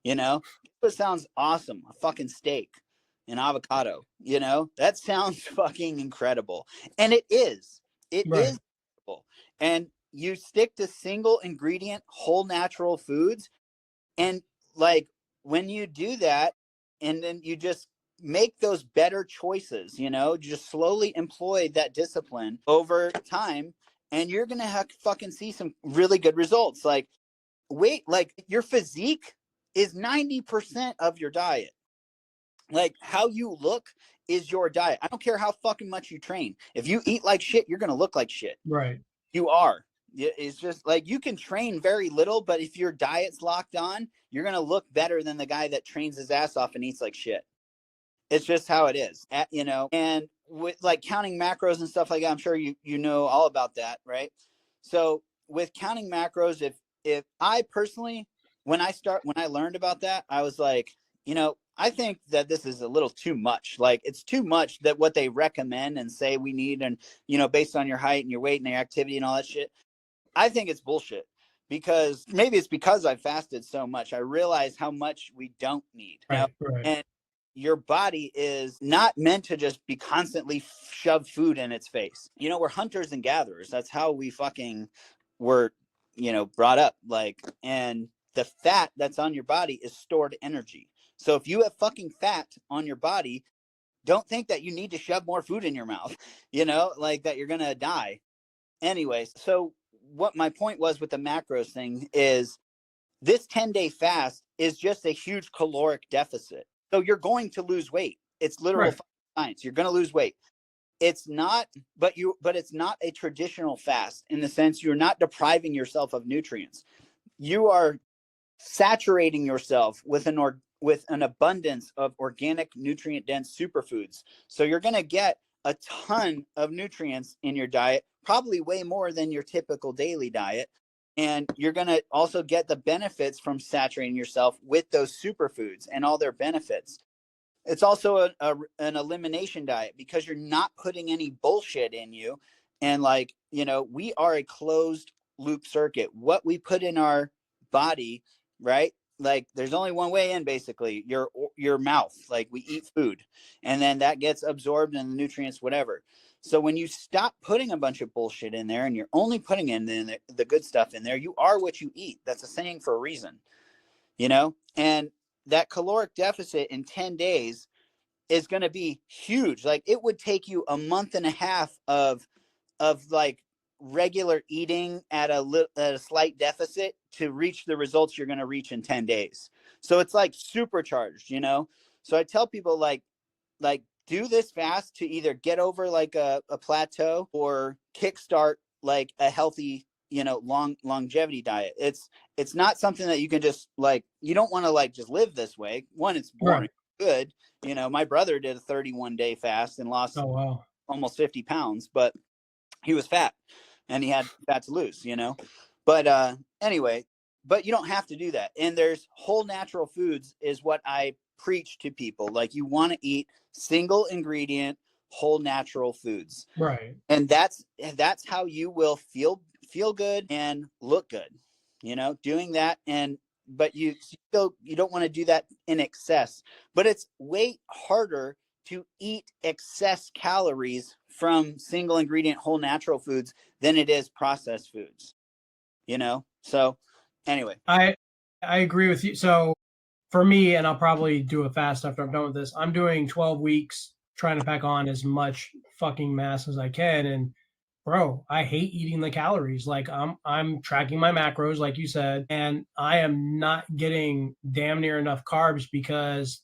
you know, guess what sounds awesome? A fucking steak. An avocado, you know, that sounds fucking incredible. And it is incredible. And you stick to single ingredient, whole natural foods. And like when you do that, and then you just make those better choices, you know, just slowly employ that discipline over time. And you're going to fucking see some really good results. Like your physique is 90% of your diet. Like how you look is your diet. I don't care how fucking much you train. If you eat like shit, you're going to look like shit. Right. You are. It's just like you can train very little, but if your diet's locked on, you're going to look better than the guy that trains his ass off and eats like shit. It's just how it is, you know, and with like counting macros and stuff like that, I'm sure you know all about that, right? So with counting macros, if I personally, when I learned about that, I was like, you know, I think that this is a little too much. Like it's too much that what they recommend and say we need, and you know, based on your height and your weight and your activity and all that shit. I think it's bullshit, because maybe it's because I fasted so much. I realize how much we don't need. You know? Right. And your body is not meant to just be constantly shove food in its face. You know, we're hunters and gatherers. That's how we fucking were, you know, brought up. Like, and the fat that's on your body is stored energy. So if you have fucking fat on your body, don't think that you need to shove more food in your mouth, you know, like that you're going to die. Anyways, so what my point was with the macros thing is this 10-day fast is just a huge caloric deficit. So you're going to lose weight. It's literal science. You're going to lose weight. It's not, but it's not a traditional fast in the sense you're not depriving yourself of nutrients. You are saturating yourself with an abundance of organic, nutrient-dense superfoods. So you're going to get a ton of nutrients in your diet, probably way more than your typical daily diet. And you're going to also get the benefits from saturating yourself with those superfoods and all their benefits. It's also an elimination diet because you're not putting any bullshit in you. And like, you know, we are a closed loop circuit. What we put in our body, right? Like there's only one way in, basically your mouth. Like we eat food and then that gets absorbed in the nutrients, whatever. So when you stop putting a bunch of bullshit in there and you're only putting in the good stuff in there, you are what you eat. That's a saying for a reason, you know? And that caloric deficit in 10 days is going to be huge. Like it would take you a month and a half of like regular eating at a slight deficit to reach the results you're going to reach in 10 days. So it's like supercharged, you know? So I tell people like do this fast to either get over like a plateau or kickstart like a healthy, you know, longevity diet. It's not something that you can just like, you don't want to like just live this way. One, it's boring. Good. You know, my brother did a 31-day fast and lost almost 50 pounds, but he was fat and he had fat to lose, you know? But anyway, but you don't have to do that. And there's whole natural foods is what I preach to people. Like you want to eat single ingredient, whole natural foods. Right. And that's how you will feel good and look good, you know, doing that. But you don't want to do that in excess, but it's way harder to eat excess calories from single ingredient whole natural foods than it is processed foods, you know? So anyway, I agree with you. So for me, and I'll probably do a fast after I'm done with this, I'm doing 12 weeks trying to pack on as much fucking mass as I can. And bro, I hate eating the calories. Like I'm tracking my macros, like you said, and I am not getting damn near enough carbs because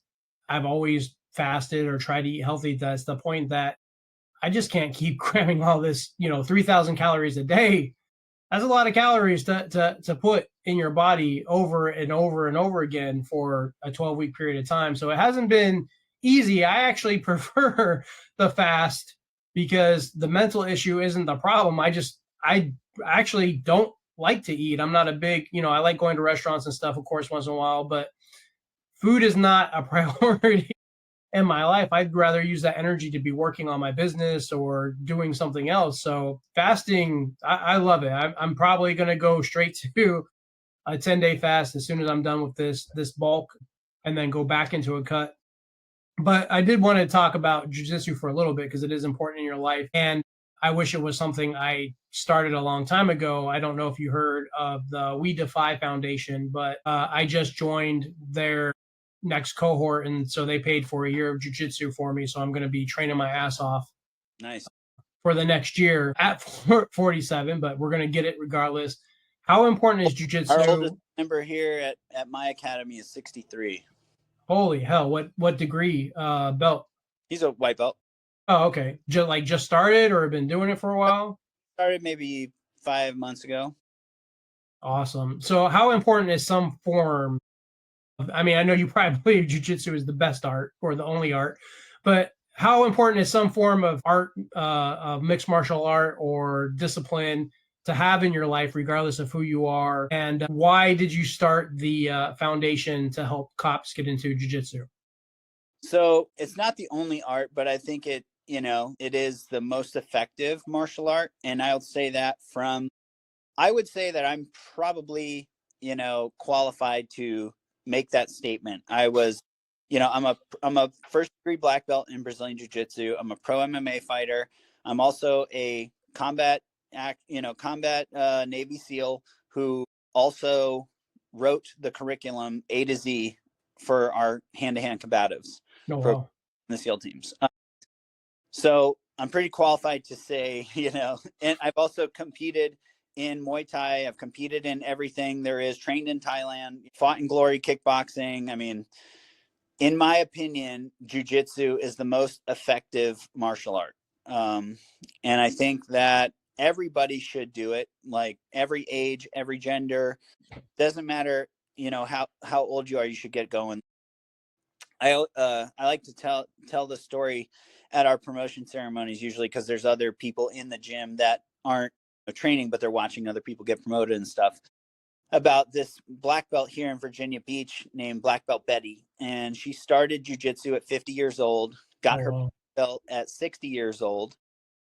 I've always fasted or tried to eat healthy. That's the point that I just can't keep cramming all this, 3,000 calories a day. That's a lot of calories to put in your body over and over and over again for a 12-week period of time. So it hasn't been easy. I actually prefer the fast because the mental issue isn't the problem. I actually don't like to eat. I'm not a big, I like going to restaurants and stuff, of course, once in a while, but food is not a priority in my life. I'd rather use that energy to be working on my business or doing something else. So fasting, I love it. I'm probably going to go straight to a 10-day fast as soon as I'm done with this bulk and then go back into a cut. But I did want to talk about jiu-jitsu for a little bit because it is important in your life. And I wish it was something I started a long time ago. I don't know if you heard of the We Defy Foundation, but I just joined their next cohort. And so they paid for a year of jiu-jitsu for me. So I'm going to be training my ass off. Nice. For the next year at 47, but we're going to get it regardless. How important is jiu-jitsu? Our oldest member here at my academy is 63. Holy hell. What degree belt? He's a white belt. Oh, okay. Just started or been doing it for a while? Started maybe 5 months ago. Awesome. So how important is some form I mean, I know you probably believe jiu-jitsu is the best art or the only art, but how important is some form of art, of mixed martial art or discipline to have in your life, regardless of who you are? And why did you start the foundation to help cops get into jiu-jitsu? So it's not the only art, but I think it, it is the most effective martial art. And I would say that I'm probably, qualified to make that statement. I'm a first degree black belt in Brazilian Jiu-Jitsu. I'm a pro MMA fighter. I'm also a combat Navy SEAL who also wrote the curriculum A to Z for our hand-to-hand combatives Oh, for wow. the SEAL teams. So I'm pretty qualified to say, and I've also competed in Muay Thai. I've competed in everything there is, trained in Thailand, fought in glory kickboxing. I mean, in my opinion, jiu-jitsu is the most effective martial art. And I think that everybody should do it, like every age, every gender, doesn't matter, how old you are, you should get going. I like to tell the story at our promotion ceremonies, usually because there's other people in the gym that aren't training, but they're watching other people get promoted and stuff, about this black belt here in Virginia Beach named Black Belt Betty. And she started jiu-jitsu at 50 years old, got Oh, her wow. belt at 60 years old,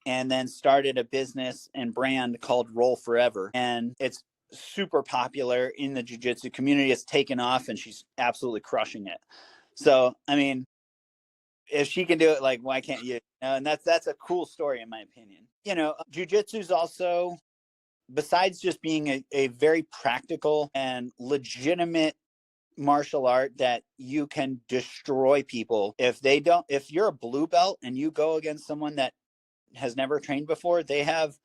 and then started a business and brand called Roll Forever. And it's super popular in the jiu-jitsu community. It's taken off and she's absolutely crushing it. So, I mean, if she can do it, like, why can't you? And that's a cool story, in my opinion. Jiu-jitsu is also, besides just being a very practical and legitimate martial art that you can destroy people if you're a blue belt and you go against someone that has never trained before, they have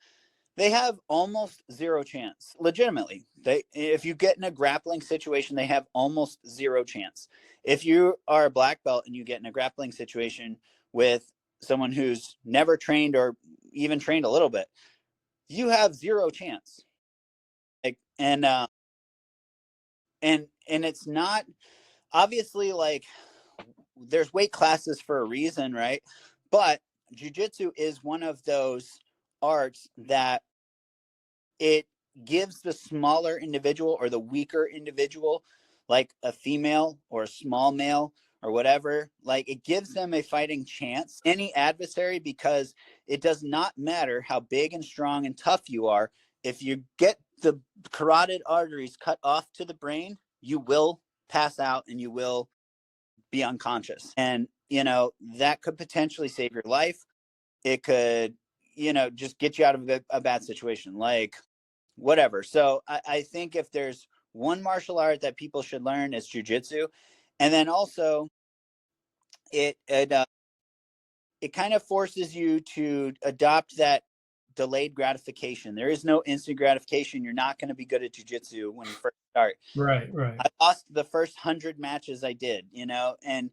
almost zero chance. Legitimately, if you get in a grappling situation, they have almost zero chance. If you are a black belt and you get in a grappling situation with someone who's never trained or even trained a little bit, you have zero chance. Like, and it's not, obviously, like, there's weight classes for a reason, right? But jiu-jitsu is one of those arts that it gives the smaller individual or the weaker individual, like a female or a small male or whatever, like, it gives them a fighting chance, any adversary, because it does not matter how big and strong and tough you are. If you get the carotid arteries cut off to the brain, you will pass out and you will be unconscious. And, that could potentially save your life. It could, just get you out of a bad situation, like, whatever. So I think if there's one martial art that people should learn, it's jiu-jitsu. And then also it kind of forces you to adopt that delayed gratification. There is no instant gratification. You're not going to be good at jiu-jitsu when you first start. Right, right. I lost the first 100 matches I did, and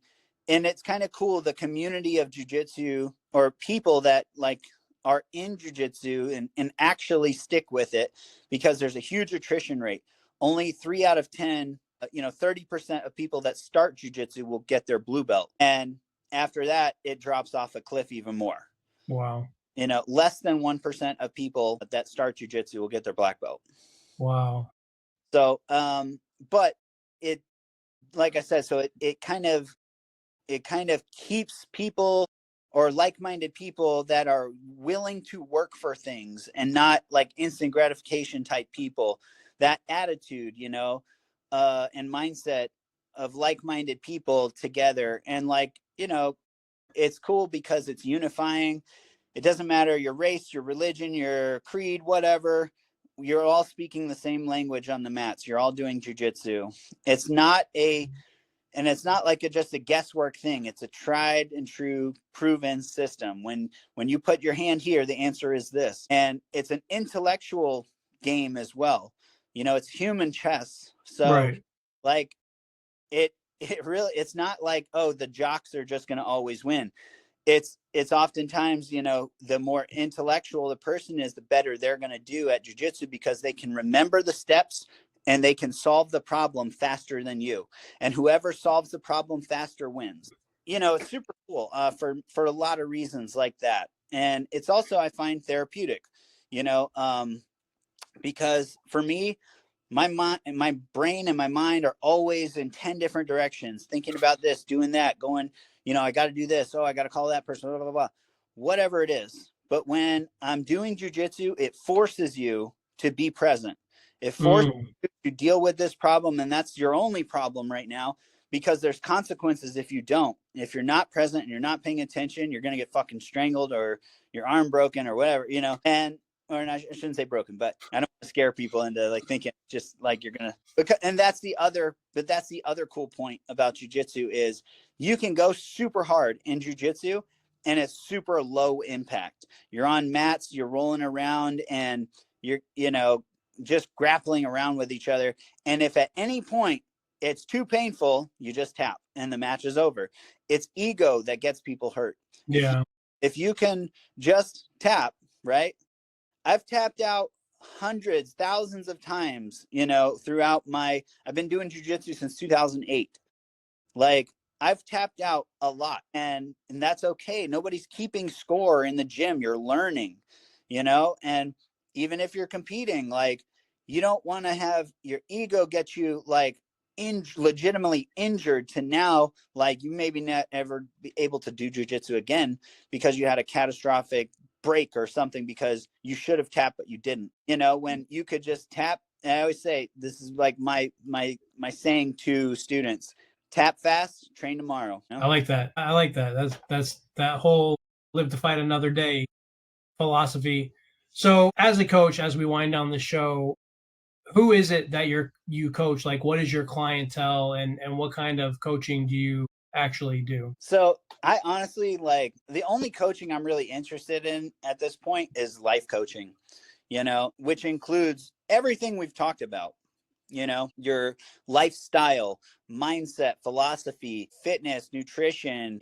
it's kind of cool. The community of jiu-jitsu, or people that like are in jiu-jitsu and actually stick with it, because there's a huge attrition rate. Only 3 out of 10, 30% of people that start jiu-jitsu will get their blue belt. And after that, it drops off a cliff even more. Wow. Less than 1% of people that start jiu-jitsu will get their black belt. Wow. So, but it, like I said, so it kind of keeps people, or like-minded people that are willing to work for things and not like instant gratification type people, that attitude, and mindset of like-minded people together. And like, it's cool because it's unifying. It doesn't matter your race, your religion, your creed, whatever. You're all speaking the same language on the mats. You're all doing jiu-jitsu. It's not like just a guesswork thing. It's a tried and true, proven system. When you put your hand here, the answer is this. And it's an intellectual game as well. It's human chess. So, Right. like, it really, it's not like, oh, the jocks are just going to always win. It's oftentimes, the more intellectual the person is, the better they're going to do at jiu-jitsu, because they can remember the steps and they can solve the problem faster than you. And whoever solves the problem faster wins. It's super cool for a lot of reasons like that. And it's also, I find, therapeutic, because for me, my brain and my mind are always in 10 different directions, thinking about this, doing that, going, I got to do this. Oh, I got to call that person, blah, blah, blah, whatever it is. But when I'm doing jujitsu, it forces you to be present. It forces you to deal with this problem. And that's your only problem right now, because there's consequences if you don't. If you're not present and you're not paying attention, you're going to get fucking strangled or your arm broken or whatever, or I shouldn't say broken, but I don't want to scare people into like thinking just like you're gonna. And that's the other cool point about jujitsu is you can go super hard in jujitsu and it's super low impact. You're on mats, you're rolling around, and you're just grappling around with each other. And if at any point it's too painful, you just tap and the match is over. It's ego that gets people hurt. Yeah. If you can just tap, right? I've tapped out hundreds, thousands of times, throughout I've been doing jujitsu since 2008. Like, I've tapped out a lot, and that's okay. Nobody's keeping score in the gym. You're learning, and even if you're competing, like, you don't want to have your ego get you like legitimately injured to now, like, you maybe not ever be able to do jujitsu again because you had a catastrophic break or something because you should have tapped but you didn't, when you could just tap. And I always say, this is like my saying to students: tap fast, train tomorrow. I like that. That's that whole live to fight another day philosophy. So as a coach, as we wind down the show, who is it that you coach? Like, what is your clientele, and what kind of coaching do you actually do? So I honestly, like, the only coaching I'm really interested in at this point is life coaching, which includes everything we've talked about, your lifestyle, mindset, philosophy, fitness, nutrition,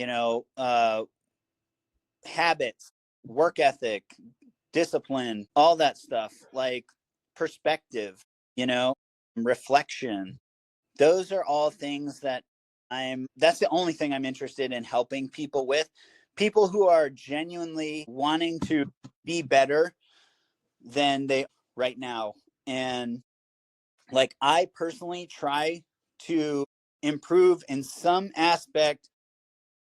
habits, work ethic, discipline, all that stuff, like perspective, reflection. Those are all things that that's the only thing I'm interested in helping people with. People who are genuinely wanting to be better than they are right now. And like, I personally try to improve in some aspect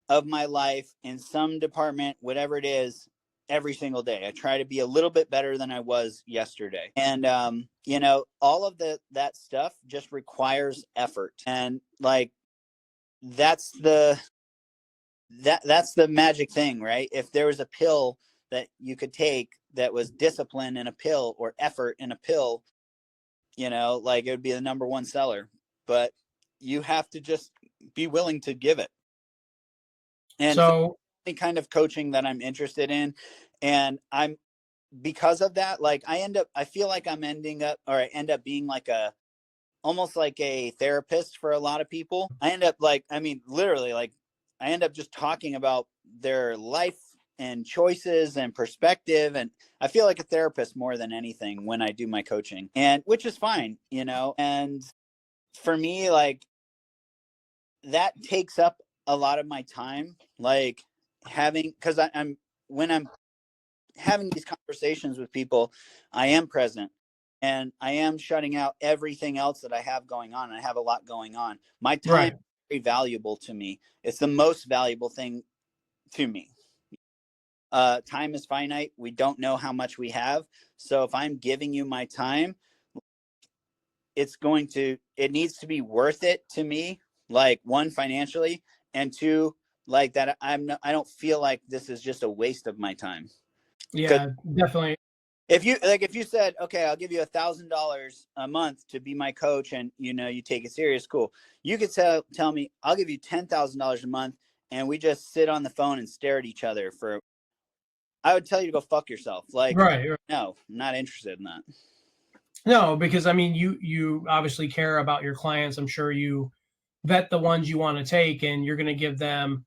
of my life, in some department, whatever it is, every single day. I try to be a little bit better than I was yesterday. And, all of that stuff just requires effort. And like, that's the magic thing, right? If there was a pill that you could take that was discipline in a pill or effort in a pill, like, it would be the number one seller. But you have to just be willing to give it. And so any kind of coaching that I'm interested in, and because of that, like, I feel like I end up being like almost like a therapist for a lot of people. I end up literally, like, I end up just talking about their life and choices and perspective. And I feel like a therapist more than anything when I do my coaching, and which is fine, and for me, like, that takes up a lot of my time, like, because when I'm having these conversations with people, I am present. And I am shutting out everything else that I have going on. I have a lot going on. My time is very valuable to me. It's the most valuable thing to me. Time is finite. We don't know how much we have. So if I'm giving you my time, it needs to be worth it to me. Like, one, financially, and two, like, that I don't feel like this is just a waste of my time. Yeah, definitely. If you said, okay, I'll give you $1,000 a month to be my coach, and you take it serious, cool. You could tell me, I'll give you $10,000 a month, and we just sit on the phone and stare at each other I would tell you to go fuck yourself. Like, right. No, I'm not interested in that. No, because I mean, you obviously care about your clients. I'm sure you vet the ones you want to take, and you're going to give them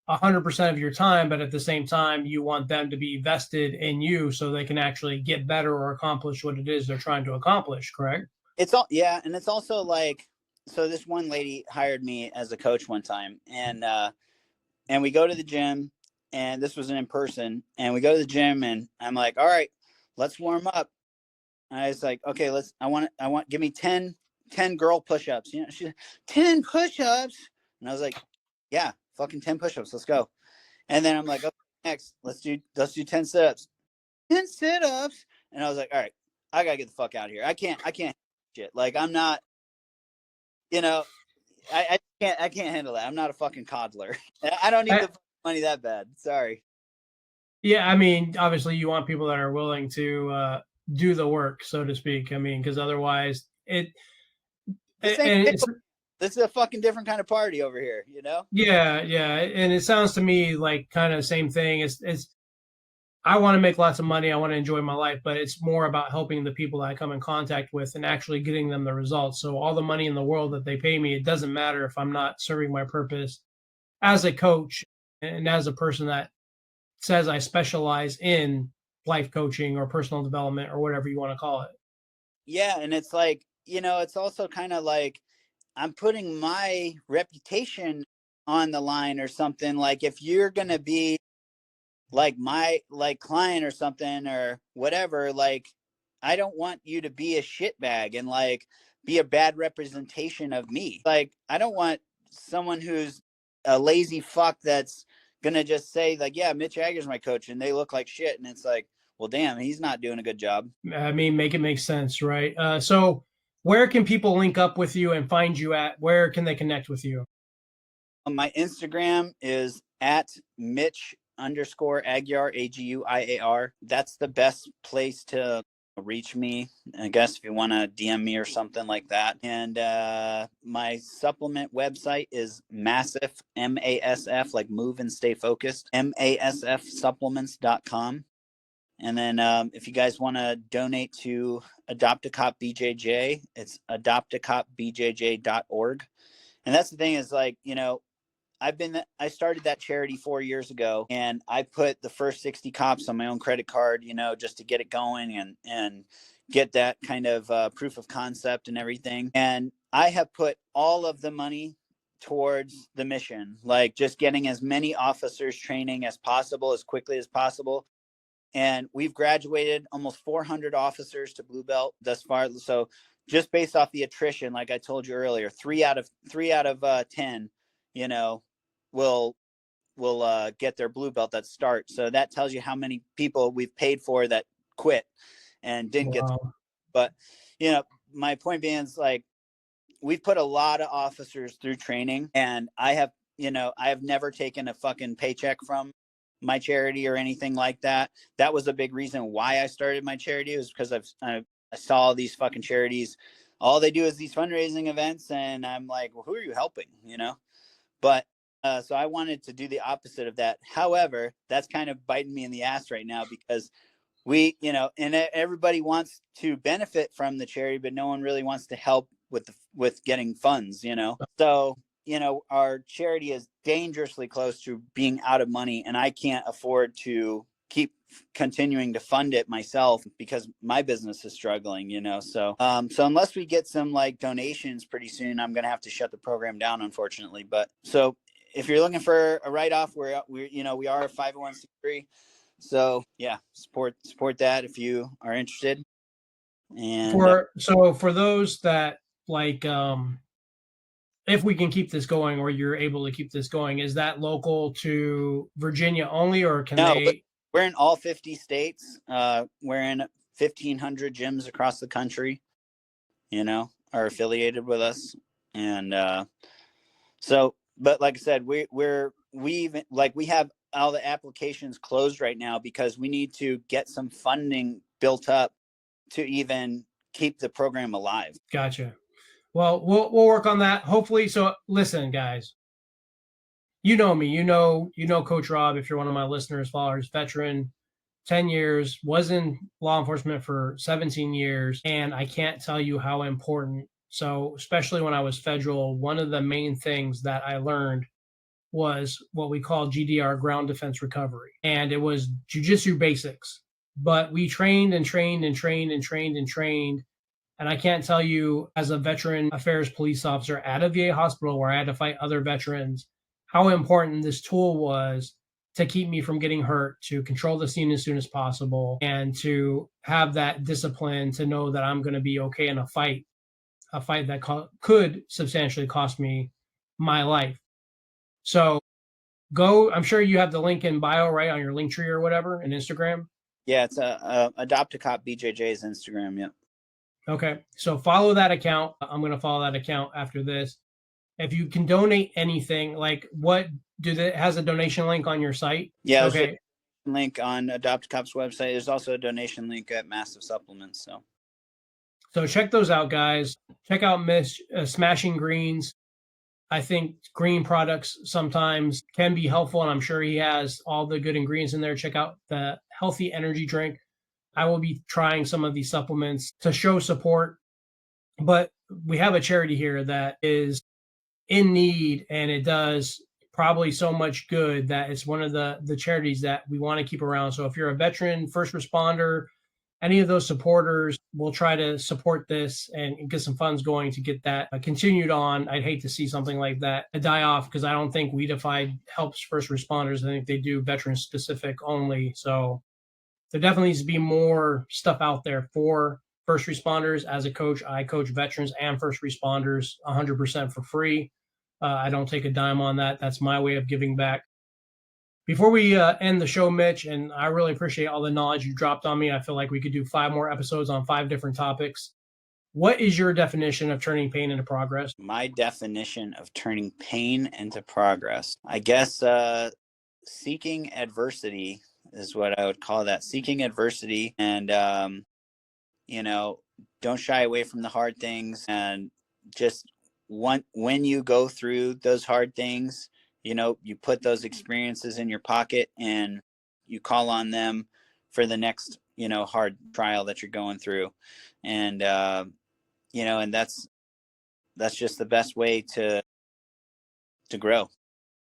100% of your time, but at the same time, you want them to be vested in you so they can actually get better or accomplish what it is they're trying to accomplish, correct? It's all, yeah. And it's also like, so this one lady hired me as a coach one time, and we go to the gym, and this was an in person, and we go to the gym, and I'm like, all right, let's warm up. And I was like, okay, give me 10 girl push-ups. You know, she 10 push-ups. And I was like, yeah, fucking 10 push-ups. Let's go. And then I'm like, okay, next, let's do 10 sit-ups. 10 sit-ups. And I was like, all right, I gotta get the fuck out of here. I can't shit. Like, I'm not, you know, I can't handle that. I'm not a fucking coddler. I don't need the money that bad. Sorry. Yeah, I mean, obviously you want people that are willing to do the work, so to speak. I mean, because otherwise this is a fucking different kind of party over here, you know? Yeah, and it sounds to me like kind of the same thing. It's I want to make lots of money. I want to enjoy my life, but it's more about helping the people that I come in contact with and actually getting them the results. So all the money in the world that they pay me, it doesn't matter if I'm not serving my purpose as a coach and as a person that says I specialize in life coaching or personal development or whatever you want to call it. Yeah. And it's like, you know, it's also kind of like I'm putting my reputation on the line or something. Like, if you're going to be like my client or something or whatever, like, I don't want you to be a shitbag and like be a bad representation of me. Like, I don't want someone who's a lazy fuck that's gonna just say like, yeah, Mitch Aguiar's my coach and they look like shit, and it's like, well, damn, he's not doing a good job. I mean, make it make sense, right? So where can people link up with you and find you at? Where can they connect with you? My Instagram is at Mitch_Aguiar, Aguiar. That's the best place to reach me, I guess, if you want to DM me or something like that. And my supplement website is Massif, MASF, like move and stay focused, MASFsupplements.com. And then if you guys want to donate to Adopt A Cop BJJ, it's adoptacopbjj.org. And that's the thing is, like, you know, I started that charity 4 years ago, and I put the first 60 cops on my own credit card, you know, just to get it going and get that kind of proof of concept and everything. And I have put all of the money towards the mission, like just getting as many officers training as possible, as quickly as possible. And we've graduated almost 400 officers to Blue Belt thus far. So just based off the attrition, like I told you earlier, 3 out of 10, you know, will get their Blue Belt at start. So that tells you how many people we've paid for that quit and didn't get. But, you know, my point being is, like, we've put a lot of officers through training, and I have never taken a fucking paycheck from my charity or anything like that. That was a big reason why I started my charity, was because I saw these fucking charities. All they do is these fundraising events, and I'm like, well, who are you helping? You know? But so I wanted to do the opposite of that. However, that's kind of biting me in the ass right now, because we, you know, and everybody wants to benefit from the charity, but no one really wants to help with getting funds, you know? So, you know, our charity is dangerously close to being out of money, and I can't afford to keep continuing to fund it myself because my business is struggling, you know? So, so unless we get some like donations pretty soon, I'm going to have to shut the program down, unfortunately. But so if you're looking for a write-off, we're you know, we are a 501c3. So yeah, support that if you are interested. And for those that like, if we can keep this going, or you're able to keep this going, is that local to Virginia only, or can they? We're in all 50 states. We're in 1,500 gyms across the country, you know, are affiliated with us. And so, but like I said, we have all the applications closed right now because we need to get some funding built up to even keep the program alive. Gotcha. Well, we'll work on that, hopefully. So listen, guys, you know me, you know Coach Rob, if you're one of my listeners, followers, veteran, 10 years, was in law enforcement for 17 years. And I can't tell you how important. So especially when I was federal, one of the main things that I learned was what we call GDR, ground defense recovery. And it was jiu-jitsu basics, but we trained and trained and trained and trained and trained And I can't tell you, as a veteran affairs police officer at a VA hospital where I had to fight other veterans, how important this tool was to keep me from getting hurt, to control the scene as soon as possible, and to have that discipline to know that I'm going to be okay in a fight that could substantially cost me my life. So I'm sure you have the link in bio, right, on your link tree or whatever, in Instagram. Yeah, it's Adopt A Cop BJJ's Instagram. Yep. Okay, so follow that account. I'm going to follow that account after this. If you can donate anything, like has a donation link on your site? Yeah. Okay. Link on Adopt A Cop's website. There's also a donation link at Massive Supplements. So check those out, guys. Check out Smashing Greens. I think green products sometimes can be helpful, and I'm sure he has all the good ingredients in there. Check out the Healthy Energy Drink. I will be trying some of these supplements to show support, but we have a charity here that is in need, and it does probably so much good that it's one of the charities that we want to keep around. So if you're a veteran, first responder, any of those supporters, will try to support this and get some funds going to get that continued on. I'd hate to see something like that die off, because I don't think We Defy helps first responders. I think they do veteran specific only. So there definitely needs to be more stuff out there for first responders. As a coach, I coach veterans and first responders 100% for free. I don't take a dime on that. That's my way of giving back. Before we end the show, Mitch, and I really appreciate all the knowledge you dropped on me. I feel like we could do 5 more episodes on 5 different topics. What is your definition of turning pain into progress? My definition of turning pain into progress, I guess, seeking adversity is what I would call that. Seeking adversity, and don't shy away from the hard things, and just when you go through those hard things, you put those experiences in your pocket and you call on them for the next, hard trial that you're going through. And, and that's just the best way to grow.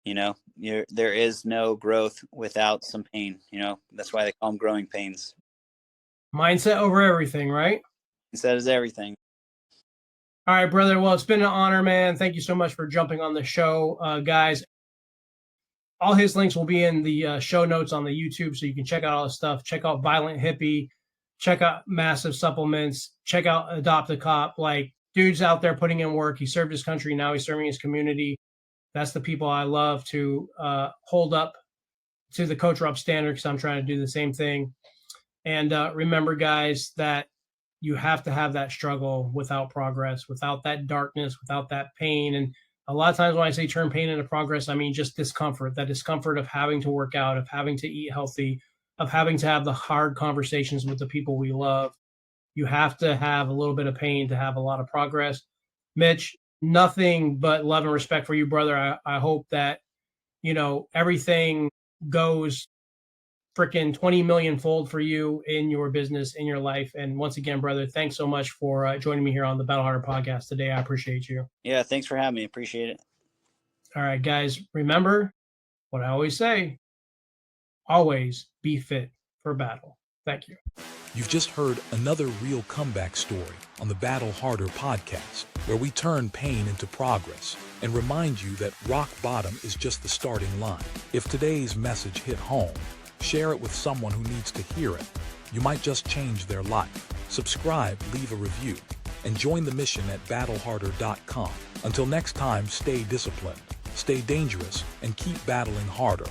There is no growth without some pain. That's why they call them growing pains. Mindset over everything, right? Mindset is everything. All right, brother. Well, it's been an honor, man. Thank you so much for jumping on the show, guys. All his links will be in the show notes on the YouTube, so you can check out all his stuff. Check out Violent Hippie. Check out Massive Supplements. Check out Adopt A Cop. Like, dude's out there putting in work. He served his country. Now he's serving his community. That's the people I love to hold up to the Coach Rob standard, because I'm trying to do the same thing. And remember, guys, that you have to have that struggle without progress, without that darkness, without that pain. And a lot of times when I say turn pain into progress, I mean just discomfort, that discomfort of having to work out, of having to eat healthy, of having to have the hard conversations with the people we love. You have to have a little bit of pain to have a lot of progress. Mitch, nothing but love and respect for you, brother. I hope that, everything goes freaking 20 million fold for you in your business, in your life. And once again, brother, thanks so much for joining me here on the Battle Harder podcast today. I appreciate you. Yeah, thanks for having me. Appreciate it. All right, guys, remember what I always say: always be fit for battle. Thank you. You've just heard another real comeback story on the Battle Harder podcast, where we turn pain into progress and remind you that rock bottom is just the starting line. If today's message hit home, share it with someone who needs to hear it. You might just change their life. Subscribe, leave a review, and join the mission at battleharder.com. Until next time, stay disciplined, stay dangerous, and keep battling harder.